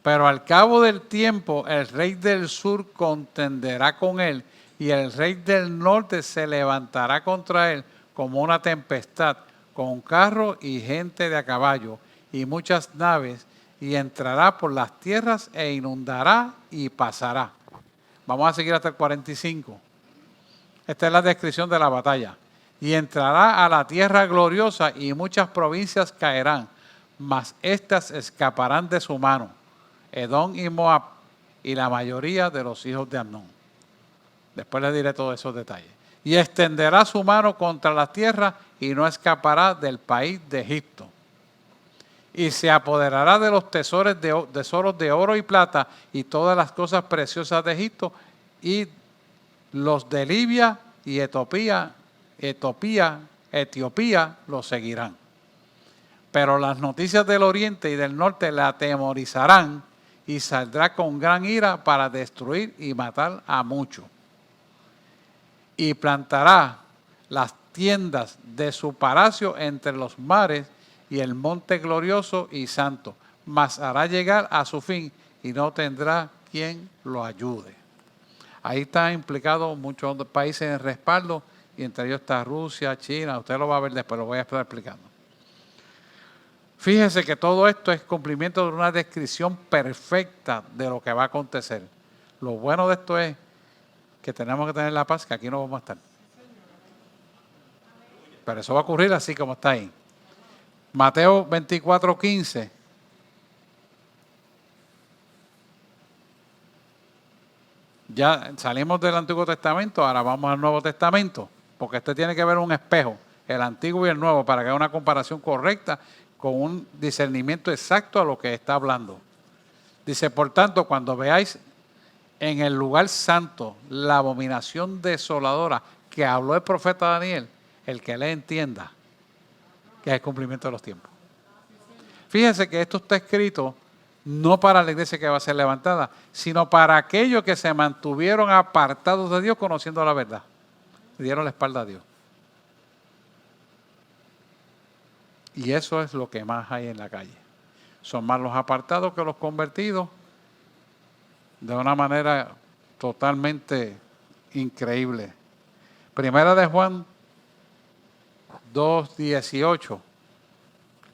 Pero al cabo del tiempo el rey del sur contenderá con él, y el rey del norte se levantará contra él como una tempestad, con carro y gente de a caballo y muchas naves, y entrará por las tierras e inundará y pasará. Vamos a seguir hasta el 45. Esta es la descripción de la batalla. Y entrará a la tierra gloriosa y muchas provincias caerán. mas éstas escaparán de su mano, Edom y Moab, y la mayoría de los hijos de Amnón. Después les diré todos esos detalles. Y extenderá su mano contra la tierra y no escapará del país de Egipto. Y se apoderará de los tesoros de oro y plata y todas las cosas preciosas de Egipto, y los de Libia y Etiopía los seguirán. Pero las noticias del oriente y del norte la atemorizarán y saldrá con gran ira para destruir y matar a muchos. Y plantará las tiendas de su palacio entre los mares y el monte glorioso y santo, mas hará llegar a su fin y no tendrá quien lo ayude. Ahí están implicados muchos países en respaldo, y entre ellos está Rusia, China. Usted lo va a ver después, lo voy a estar explicando. Fíjese que todo esto es cumplimiento de una descripción perfecta de lo que va a acontecer. Lo bueno de esto es que tenemos que tener la paz, que aquí no vamos a estar. Pero eso va a ocurrir así como está ahí. Mateo 24:15. Ya salimos del Antiguo Testamento, ahora vamos al Nuevo Testamento, porque este tiene que ver un espejo, el Antiguo y el Nuevo, para que haya una comparación correcta con un discernimiento exacto a lo que está hablando. Dice, por tanto, cuando veáis en el lugar santo la abominación desoladora que habló el profeta Daniel, el que le entienda, que es el cumplimiento de los tiempos. Fíjense que esto está escrito no para la iglesia que va a ser levantada, sino para aquellos que se mantuvieron apartados de Dios conociendo la verdad. Le dieron la espalda a Dios. Y eso es lo que más hay en la calle. Son más los apartados que los convertidos, de una manera totalmente increíble. Primera de Juan 2:18.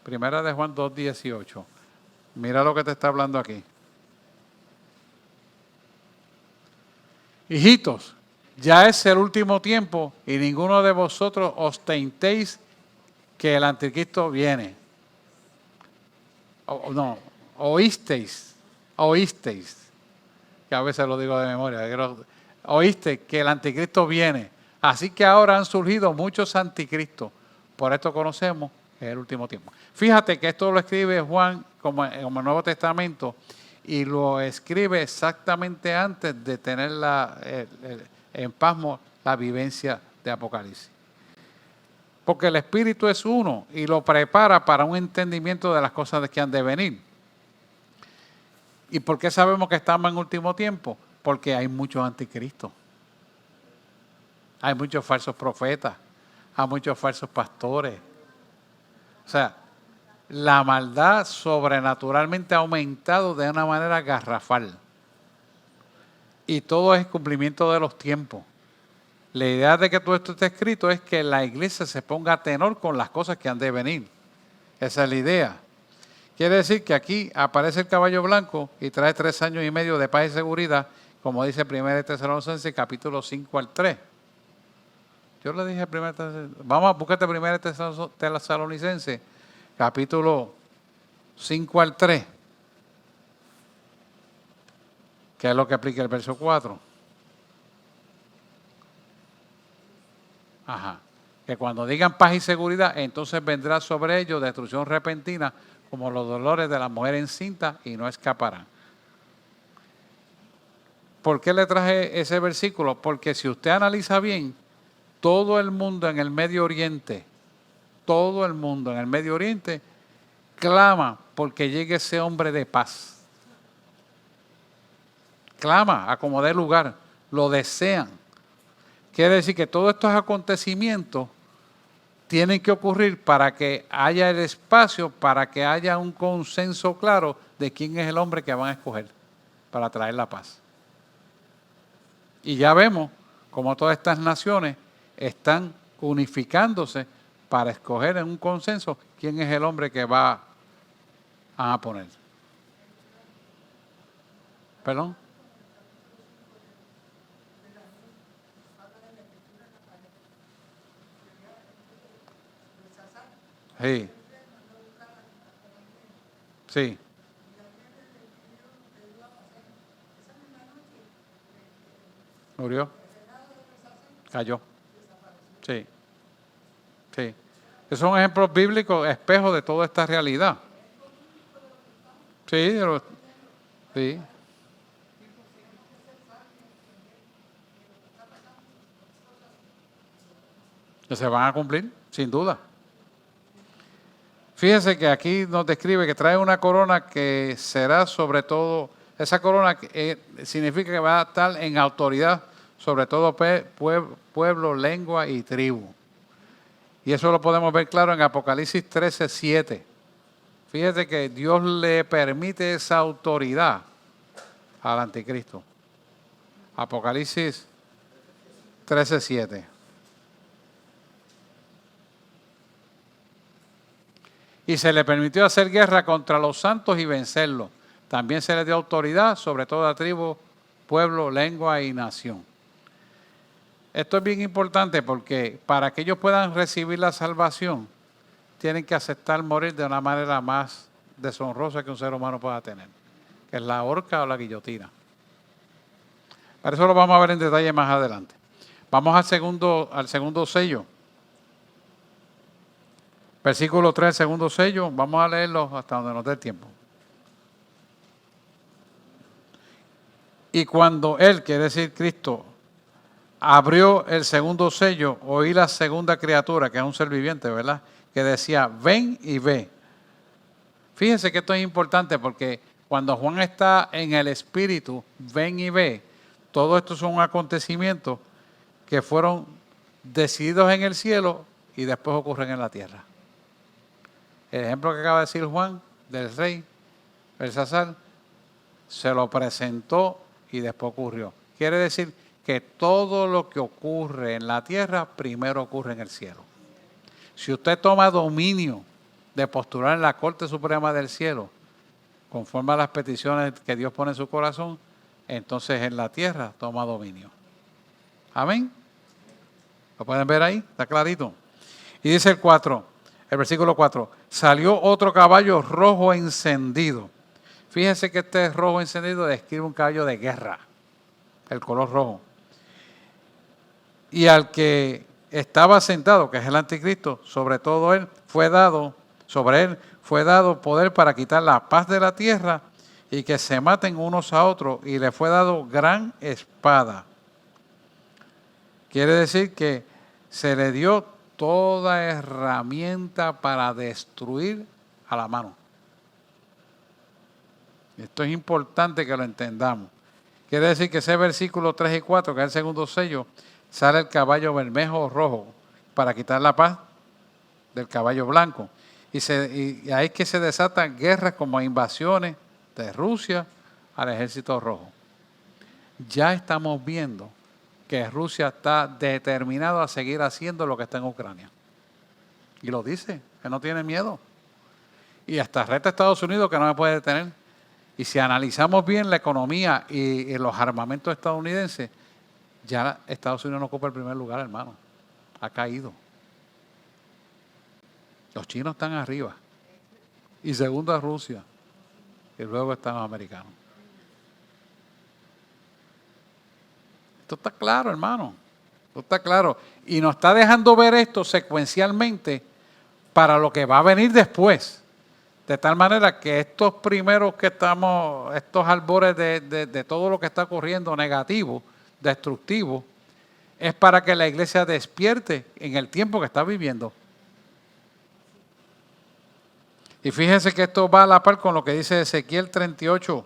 Primera de Juan 2:18. Mira lo que te está hablando aquí. Hijitos, ya es el último tiempo y ninguno de vosotros os tentéis que el anticristo viene. Oísteis, que a veces lo digo de memoria, oísteis que el anticristo viene. Así que ahora han surgido muchos anticristos. Por esto conocemos que es el último tiempo. Fíjate que esto lo escribe Juan como el Nuevo Testamento, y lo escribe exactamente antes de tener en pasmo la vivencia de Apocalipsis. Porque el Espíritu es uno y lo prepara para un entendimiento de las cosas que han de venir. ¿Y por qué sabemos que estamos en último tiempo? Porque hay muchos anticristos. Hay muchos falsos profetas. Hay muchos falsos pastores. O sea, la maldad sobrenaturalmente ha aumentado de una manera garrafal. Y todo es cumplimiento de los tiempos. La idea de que todo esto esté escrito es que la iglesia se ponga a tenor con las cosas que han de venir. Esa es la idea. Quiere decir que aquí aparece el caballo blanco y trae 3 años y medio de paz y seguridad, como dice 1 Tesalonicenses capítulo 5 al 3. Yo le dije 1 Tesalonicenses, vamos a buscarte 1 Tesalonicenses capítulo 5 al 3, que es lo que aplica el verso 4. Que cuando digan paz y seguridad, entonces vendrá sobre ellos destrucción repentina, como los dolores de la mujer encinta, y no escaparán. ¿Por qué le traje ese versículo? Porque si usted analiza bien, todo el mundo en el Medio Oriente, clama porque llegue ese hombre de paz. Clama a como dé lugar, lo desean. Quiere decir que todos estos acontecimientos tienen que ocurrir para que haya el espacio, para que haya un consenso claro de quién es el hombre que van a escoger para traer la paz. Y ya vemos cómo todas estas naciones están unificándose para escoger en un consenso quién es el hombre que va a poner. ¿Perdón? Sí. Sí. Murió. Cayó. Sí. Sí. Esos son ejemplos bíblicos, espejos de toda esta realidad. Sí, sí. Que se van a cumplir, sin duda. Fíjense que aquí nos describe que trae una corona que será sobre todo, esa corona significa que va a estar en autoridad sobre todo pueblo, lengua y tribu. Y eso lo podemos ver claro en Apocalipsis 13:7. Fíjate que Dios le permite esa autoridad al anticristo. Apocalipsis 13:7. Y se le permitió hacer guerra contra los santos y vencerlos. También se le dio autoridad sobre toda tribu, pueblo, lengua y nación. Esto es bien importante porque para que ellos puedan recibir la salvación, tienen que aceptar morir de una manera más deshonrosa que un ser humano pueda tener, que es la horca o la guillotina. Para eso lo vamos a ver en detalle más adelante. Vamos al segundo sello. Versículo 3, segundo sello. Vamos a leerlo hasta donde nos dé el tiempo. Y cuando Él, quiere decir Cristo, abrió el segundo sello, oí la segunda criatura, que es un ser viviente, ¿verdad?, que decía, ven y ve. Fíjense que esto es importante porque cuando Juan está en el Espíritu, ven y ve, todo esto son acontecimientos que fueron decididos en el cielo y después ocurren en la tierra. El ejemplo que acaba de decir Juan del rey Belsasar se lo presentó y después ocurrió. Quiere decir que todo lo que ocurre en la tierra primero ocurre en el cielo. Si usted toma dominio de postular en la Corte Suprema del Cielo, conforme a las peticiones que Dios pone en su corazón, entonces en la tierra toma dominio. Amén. ¿Lo pueden ver ahí? Está clarito. Y dice el versículo 4, salió otro caballo rojo encendido. Fíjense que este rojo encendido describe un caballo de guerra, el color rojo. Y al que estaba sentado, que es el anticristo, sobre él fue dado poder para quitar la paz de la tierra y que se maten unos a otros, y le fue dado gran espada. Quiere decir que se le dio toda herramienta para destruir a la mano. Esto es importante que lo entendamos. Quiere decir que ese versículo 3 y 4, que es el segundo sello, sale el caballo bermejo o rojo para quitar la paz del caballo blanco. Y ahí es que se desatan guerras como invasiones de Rusia al ejército rojo. Ya estamos viendo que Rusia está determinado a seguir haciendo lo que está en Ucrania. Y lo dice, que no tiene miedo. Y hasta reta a Estados Unidos que no me puede detener. Y si analizamos bien la economía y los armamentos estadounidenses, ya Estados Unidos no ocupa el primer lugar, hermano. Ha caído. Los chinos están arriba. Y segundo a Rusia. Y luego están los americanos. Esto está claro, hermano. Esto está claro. Y nos está dejando ver esto secuencialmente para lo que va a venir después. De tal manera que estos primeros que estamos, estos albores de todo lo que está ocurriendo negativo, destructivo, es para que la iglesia despierte en el tiempo que está viviendo. Y fíjense que esto va a la par con lo que dice Ezequiel 38.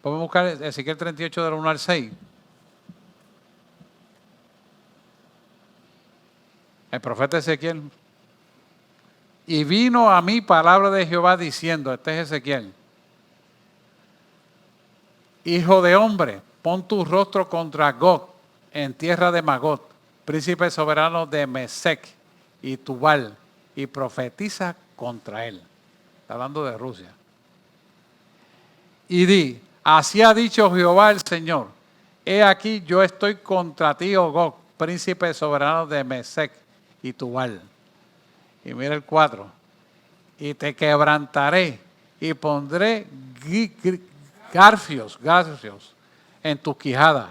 Podemos buscar Ezequiel 38 del 1 al 6. El profeta Ezequiel. Y vino a mí palabra de Jehová diciendo, este es Ezequiel, hijo de hombre, pon tu rostro contra Gog en tierra de Magot, príncipe soberano de Mesec y Tubal, y profetiza contra él. Está hablando de Rusia. Y di, así ha dicho Jehová el Señor, he aquí yo estoy contra ti, oh Gog, príncipe soberano de Mesec y Tubal. Y mira el 4. Y te quebrantaré y pondré garfios en tus quijadas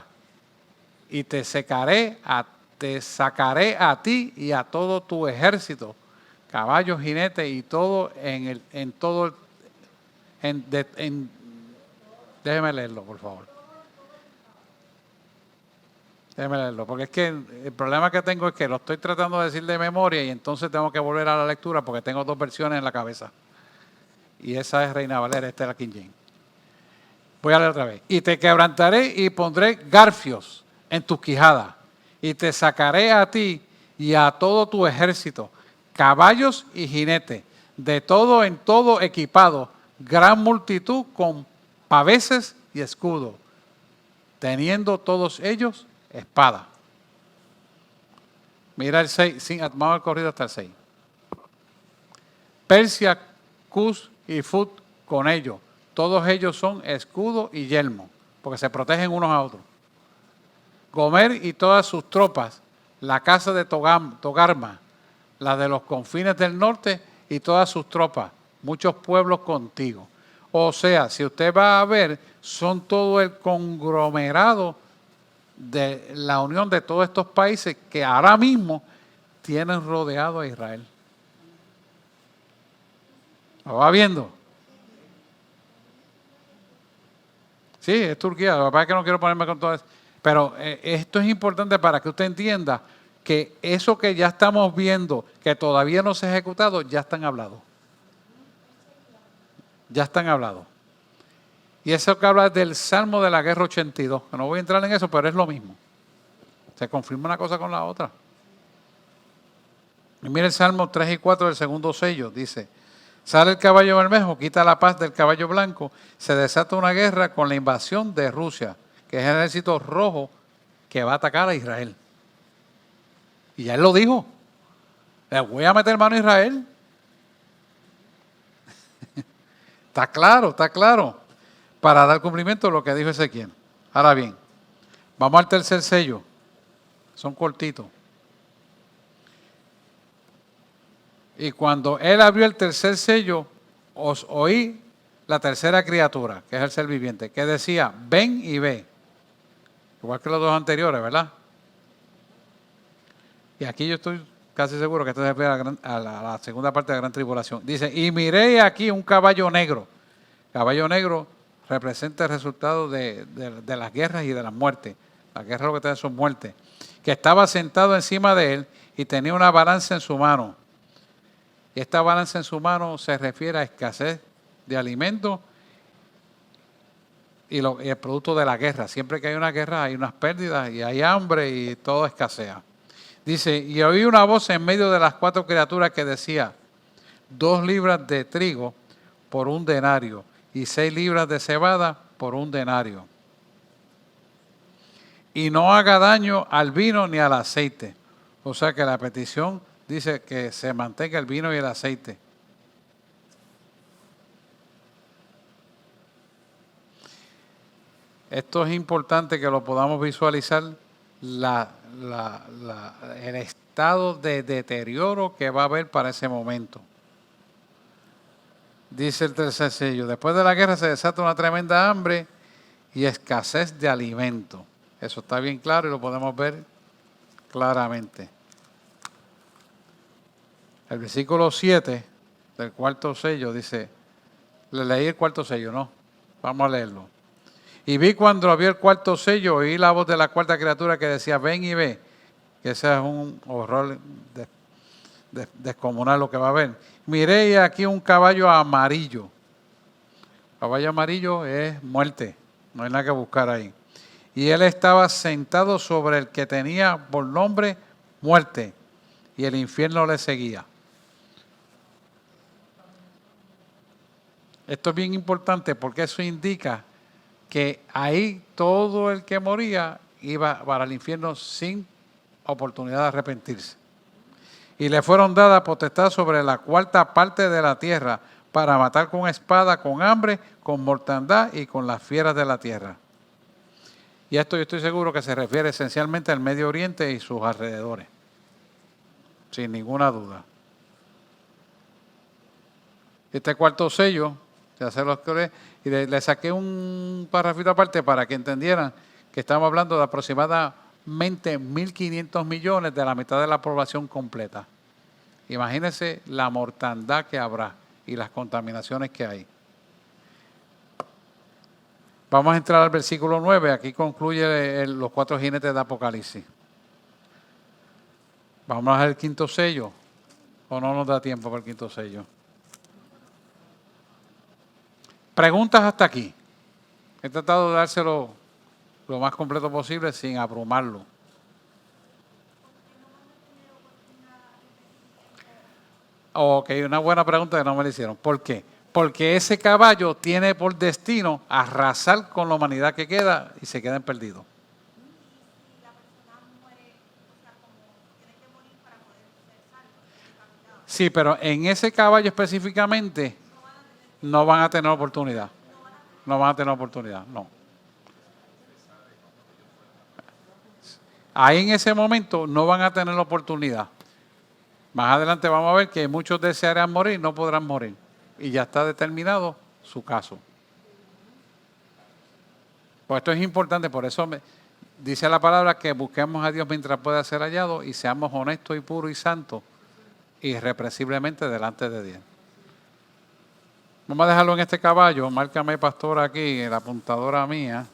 y te sacaré a ti y a todo tu ejército, caballos, jinetes y todo déjeme leerlo, por favor. Déjeme leerlo, porque es que el problema que tengo es que lo estoy tratando de decir de memoria y entonces tengo que volver a la lectura porque tengo dos versiones en la cabeza. Y esa es Reina Valera, esta es la King James. Voy a leer otra vez. Y te quebrantaré y pondré garfios en tus quijadas. Y te sacaré a ti y a todo tu ejército, caballos y jinetes, de todo en todo equipado, gran multitud con paveses y escudos, teniendo todos ellos espada. Mira el 6, vamos al corrido hasta el 6. Persia, Cus y Fut con ellos. Todos ellos son escudo y yelmo, porque se protegen unos a otros. Gomer y todas sus tropas, la casa de Togarma, la de los confines del norte y todas sus tropas, muchos pueblos contigo. O sea, si usted va a ver, son todo el conglomerado de la unión de todos estos países que ahora mismo tienen rodeado a Israel. ¿Lo va viendo? Sí, es Turquía. Lo que pasa es que no quiero ponerme con todo eso. Pero esto es importante para que usted entienda que eso que ya estamos viendo, que todavía no se ha ejecutado, ya están hablados. Ya están hablados. Y eso que habla del Salmo de la Guerra 82. No voy a entrar en eso, pero es lo mismo. Se confirma una cosa con la otra. Y mire el Salmo 3 y 4 del segundo sello. Dice, sale el caballo bermejo, quita la paz del caballo blanco, se desata una guerra con la invasión de Rusia, que es el ejército rojo que va a atacar a Israel. Y ya él lo dijo. Le voy a meter mano a Israel. Está claro, está claro. Para dar cumplimiento a lo que dijo Ezequiel. Ahora bien, vamos al tercer sello. Son cortitos. Y cuando él abrió el tercer sello, os oí la tercera criatura, que es el ser viviente, que decía, ven y ve. Igual que los dos anteriores, ¿verdad? Y aquí yo estoy casi seguro que esto se refiere a la segunda parte de la gran tribulación. Dice, y miré aquí un caballo negro. Caballo negro representa el resultado de las guerras y de las muertes. Las guerras lo que tienen son muertes. Que estaba sentado encima de él y tenía una balanza en su mano. Y esta balanza en su mano se refiere a escasez de alimentos y el producto de la guerra. Siempre que hay una guerra hay unas pérdidas y hay hambre y todo escasea. Dice, y oí una voz en medio de las cuatro criaturas que decía, 2 libras de trigo por 1 denario y 6 libras de cebada por 1 denario. Y no haga daño al vino ni al aceite. O sea que la petición dice que se mantenga el vino y el aceite. Esto es importante que lo podamos visualizar, el estado de deterioro que va a haber para ese momento. Dice el tercer sello, después de la guerra se desata una tremenda hambre y escasez de alimento. Eso está bien claro y lo podemos ver claramente. El versículo 7 del cuarto sello dice, le leí el cuarto sello, ¿no? Vamos a leerlo. Y vi cuando abrió el cuarto sello, oí la voz de la cuarta criatura que decía, ven y ve, que ese es un horror descomunal lo que va a haber. Miré aquí un caballo amarillo. Caballo amarillo es muerte, no hay nada que buscar ahí. Y él estaba sentado sobre el que tenía por nombre muerte, y el infierno le seguía. Esto es bien importante porque eso indica que ahí todo el que moría iba para el infierno sin oportunidad de arrepentirse. Y le fueron dadas potestad sobre la cuarta parte de la tierra para matar con espada, con hambre, con mortandad y con las fieras de la tierra. Y esto yo estoy seguro que se refiere esencialmente al Medio Oriente y sus alrededores, sin ninguna duda. Este cuarto sello Ya se los creé. Y le saqué un parrafito aparte para que entendieran que estamos hablando de aproximadamente 1.500 millones de la mitad de la población completa. Imagínense la mortandad que habrá y las contaminaciones que hay. Vamos a entrar al versículo 9. Aquí concluye los 4 jinetes de Apocalipsis. Vamos al quinto sello. ¿O no nos da tiempo para el quinto sello? Preguntas hasta aquí. He tratado de dárselo lo más completo posible sin abrumarlo. Ok, una buena pregunta que no me la hicieron. ¿Por qué? Porque ese caballo tiene por destino arrasar con la humanidad que queda y se queden perdidos. Sí, pero en ese caballo específicamente no van a tener oportunidad. No van a tener oportunidad, no. Ahí en ese momento no van a tener oportunidad. Más adelante vamos a ver que muchos desearán morir, no podrán morir. Y ya está determinado su caso. Pues esto es importante, por eso dice la palabra que busquemos a Dios mientras pueda ser hallado y seamos honestos y puros y santos irrepresiblemente delante de Dios. Vamos a dejarlo en este caballo. Márcame, pastor, aquí, en la apuntadora mía.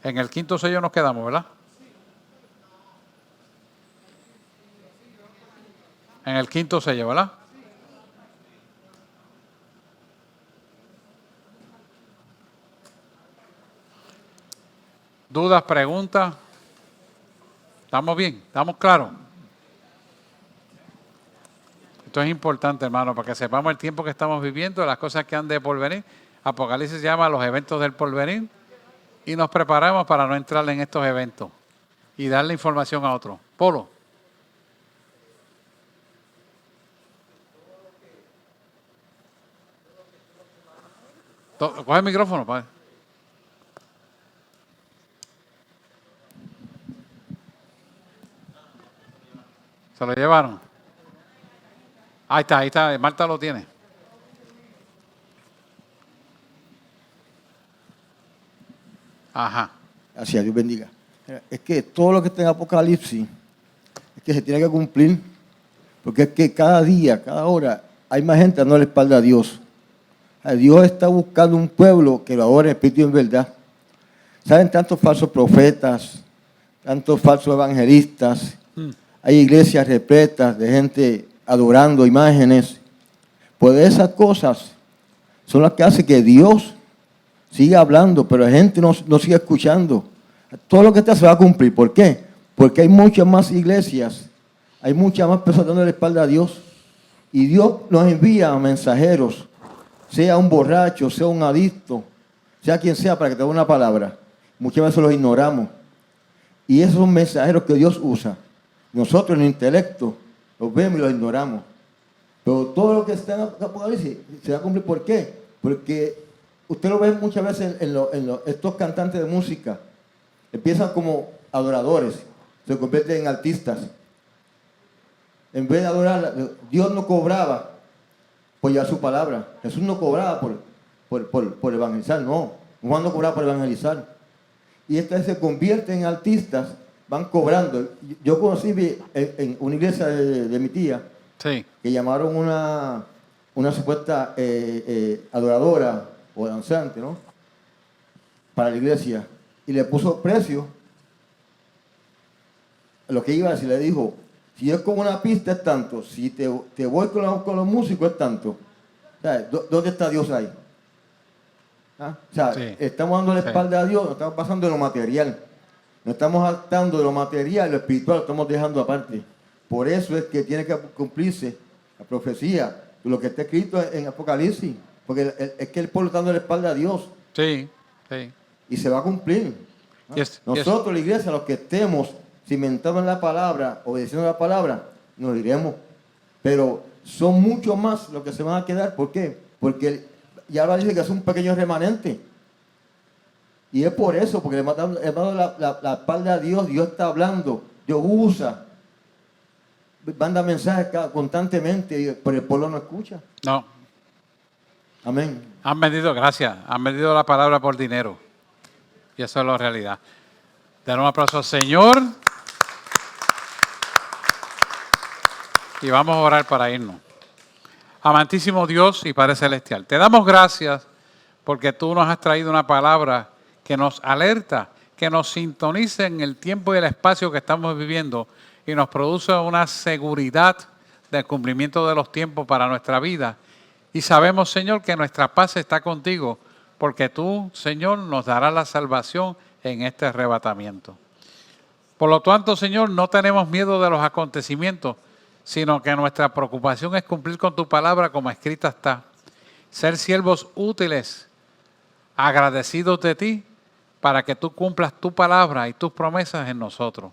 En el quinto sello nos quedamos, ¿verdad? En el quinto sello, ¿verdad? ¿Dudas, preguntas? ¿Estamos bien? ¿Estamos claros? Esto es importante, hermano, para que sepamos el tiempo que estamos viviendo, las cosas que han de porvenir. Apocalipsis se llama los eventos del porvenir y nos preparamos para no entrar en estos eventos y darle información a otros. Polo. Coge el micrófono, padre. ¿Se lo llevaron? Ahí está, Marta lo tiene. Ajá. Gracias, Dios bendiga. Es que todo lo que está en Apocalipsis es que se tiene que cumplir, porque es que cada día, cada hora, hay más gente dando la espalda a Dios. Dios está buscando un pueblo que lo adore en espíritu y en verdad. ¿Saben tantos falsos profetas, tantos falsos evangelistas? Hay iglesias repletas de gente adorando imágenes. Pues esas cosas son las que hacen que Dios siga hablando, pero la gente no sigue escuchando. Todo lo que está se va a cumplir. ¿Por qué? Porque hay muchas más iglesias, hay muchas más personas dando la espalda a Dios. Y Dios nos envía a mensajeros, sea un borracho, sea un adicto, sea quien sea, para que te dé una palabra. Muchas veces los ignoramos. Y esos son mensajeros que Dios usa. Nosotros en el intelecto los vemos y los ignoramos. Pero todo lo que está en Apocalipsis se va a cumplir. ¿Por qué? Porque usted lo ve muchas veces en estos cantantes de música. Empiezan como adoradores, se convierten en artistas. En vez de adorar, Dios no cobraba por llevar su palabra. Jesús no cobraba por evangelizar, no. Juan no cobraba por evangelizar. Y estas se convierten en artistas, van cobrando. Yo conocí en una iglesia de mi tía, sí, que llamaron una supuesta adoradora o danzante, ¿no? Para la iglesia. Y le puso precio a lo que iba a decir. Le dijo, si es con una pista es tanto, si te voy con los músicos es tanto. ¿Sabes? ¿Dónde está Dios ahí? ¿Ah? O sea, sí, estamos dando la espalda a Dios, nos estamos pasando de lo material. Nos estamos saltando de lo material, lo espiritual lo estamos dejando aparte. Por eso es que tiene que cumplirse la profecía, lo que está escrito en Apocalipsis. Porque es que el pueblo está dando la espalda a Dios. Sí, sí. Y se va a cumplir. ¿No? Nosotros, la iglesia, los que estemos cimentados en la palabra, obedeciendo la palabra, nos iremos. Pero son mucho más los que se van a quedar. ¿Por qué? Porque ya va a decir que es un pequeño remanente. Y es por eso, porque le hemos dado la espalda a Dios. Dios está hablando, Dios usa, manda mensajes constantemente, pero el pueblo no escucha. No. Amén. Han vendido, gracias, han vendido la palabra por dinero. Y eso es la realidad. Den un aplauso al Señor. Y vamos a orar para irnos. Amantísimo Dios y Padre Celestial, te damos gracias porque tú nos has traído una palabra que nos alerta, que nos sintoniza en el tiempo y el espacio que estamos viviendo y nos produce una seguridad del cumplimiento de los tiempos para nuestra vida. Y sabemos, Señor, que nuestra paz está contigo, porque tú, Señor, nos darás la salvación en este arrebatamiento. Por lo tanto, Señor, no tenemos miedo de los acontecimientos, sino que nuestra preocupación es cumplir con tu palabra como escrita está. Ser siervos útiles, agradecidos de ti, para que tú cumplas tu palabra y tus promesas en nosotros.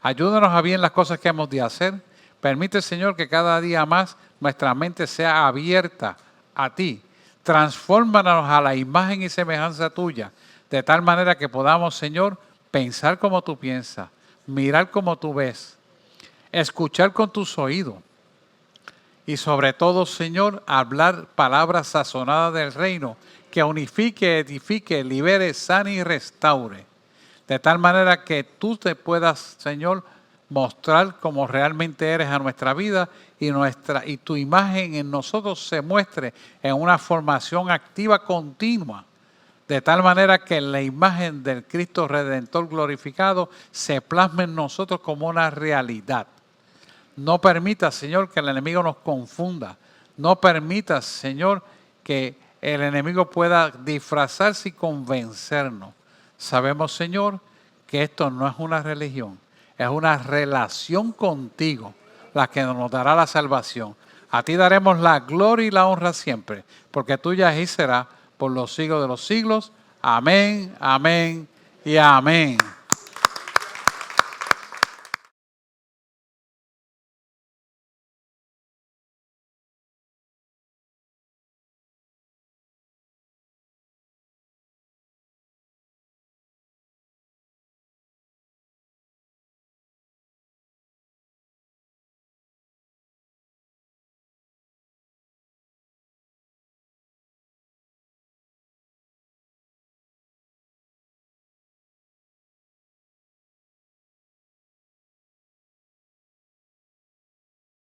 Ayúdanos a bien las cosas que hemos de hacer. Permite, Señor, que cada día más nuestra mente sea abierta a ti. Transfórmanos a la imagen y semejanza tuya, de tal manera que podamos, Señor, pensar como tú piensas, mirar como tú ves, escuchar con tus oídos y sobre todo, Señor, hablar palabras sazonadas del reino que unifique, edifique, libere, sane y restaure. De tal manera que tú te puedas, Señor, mostrar como realmente eres a nuestra vida y tu imagen en nosotros se muestre en una formación activa continua. De tal manera que la imagen del Cristo Redentor glorificado se plasme en nosotros como una realidad. No permitas, Señor, que el enemigo nos confunda. No permitas, Señor, que el enemigo pueda disfrazarse y convencernos. Sabemos, Señor, que esto no es una religión, es una relación contigo la que nos dará la salvación. A ti daremos la gloria y la honra siempre, porque tuya es y será por los siglos de los siglos. Amén, amén y amén.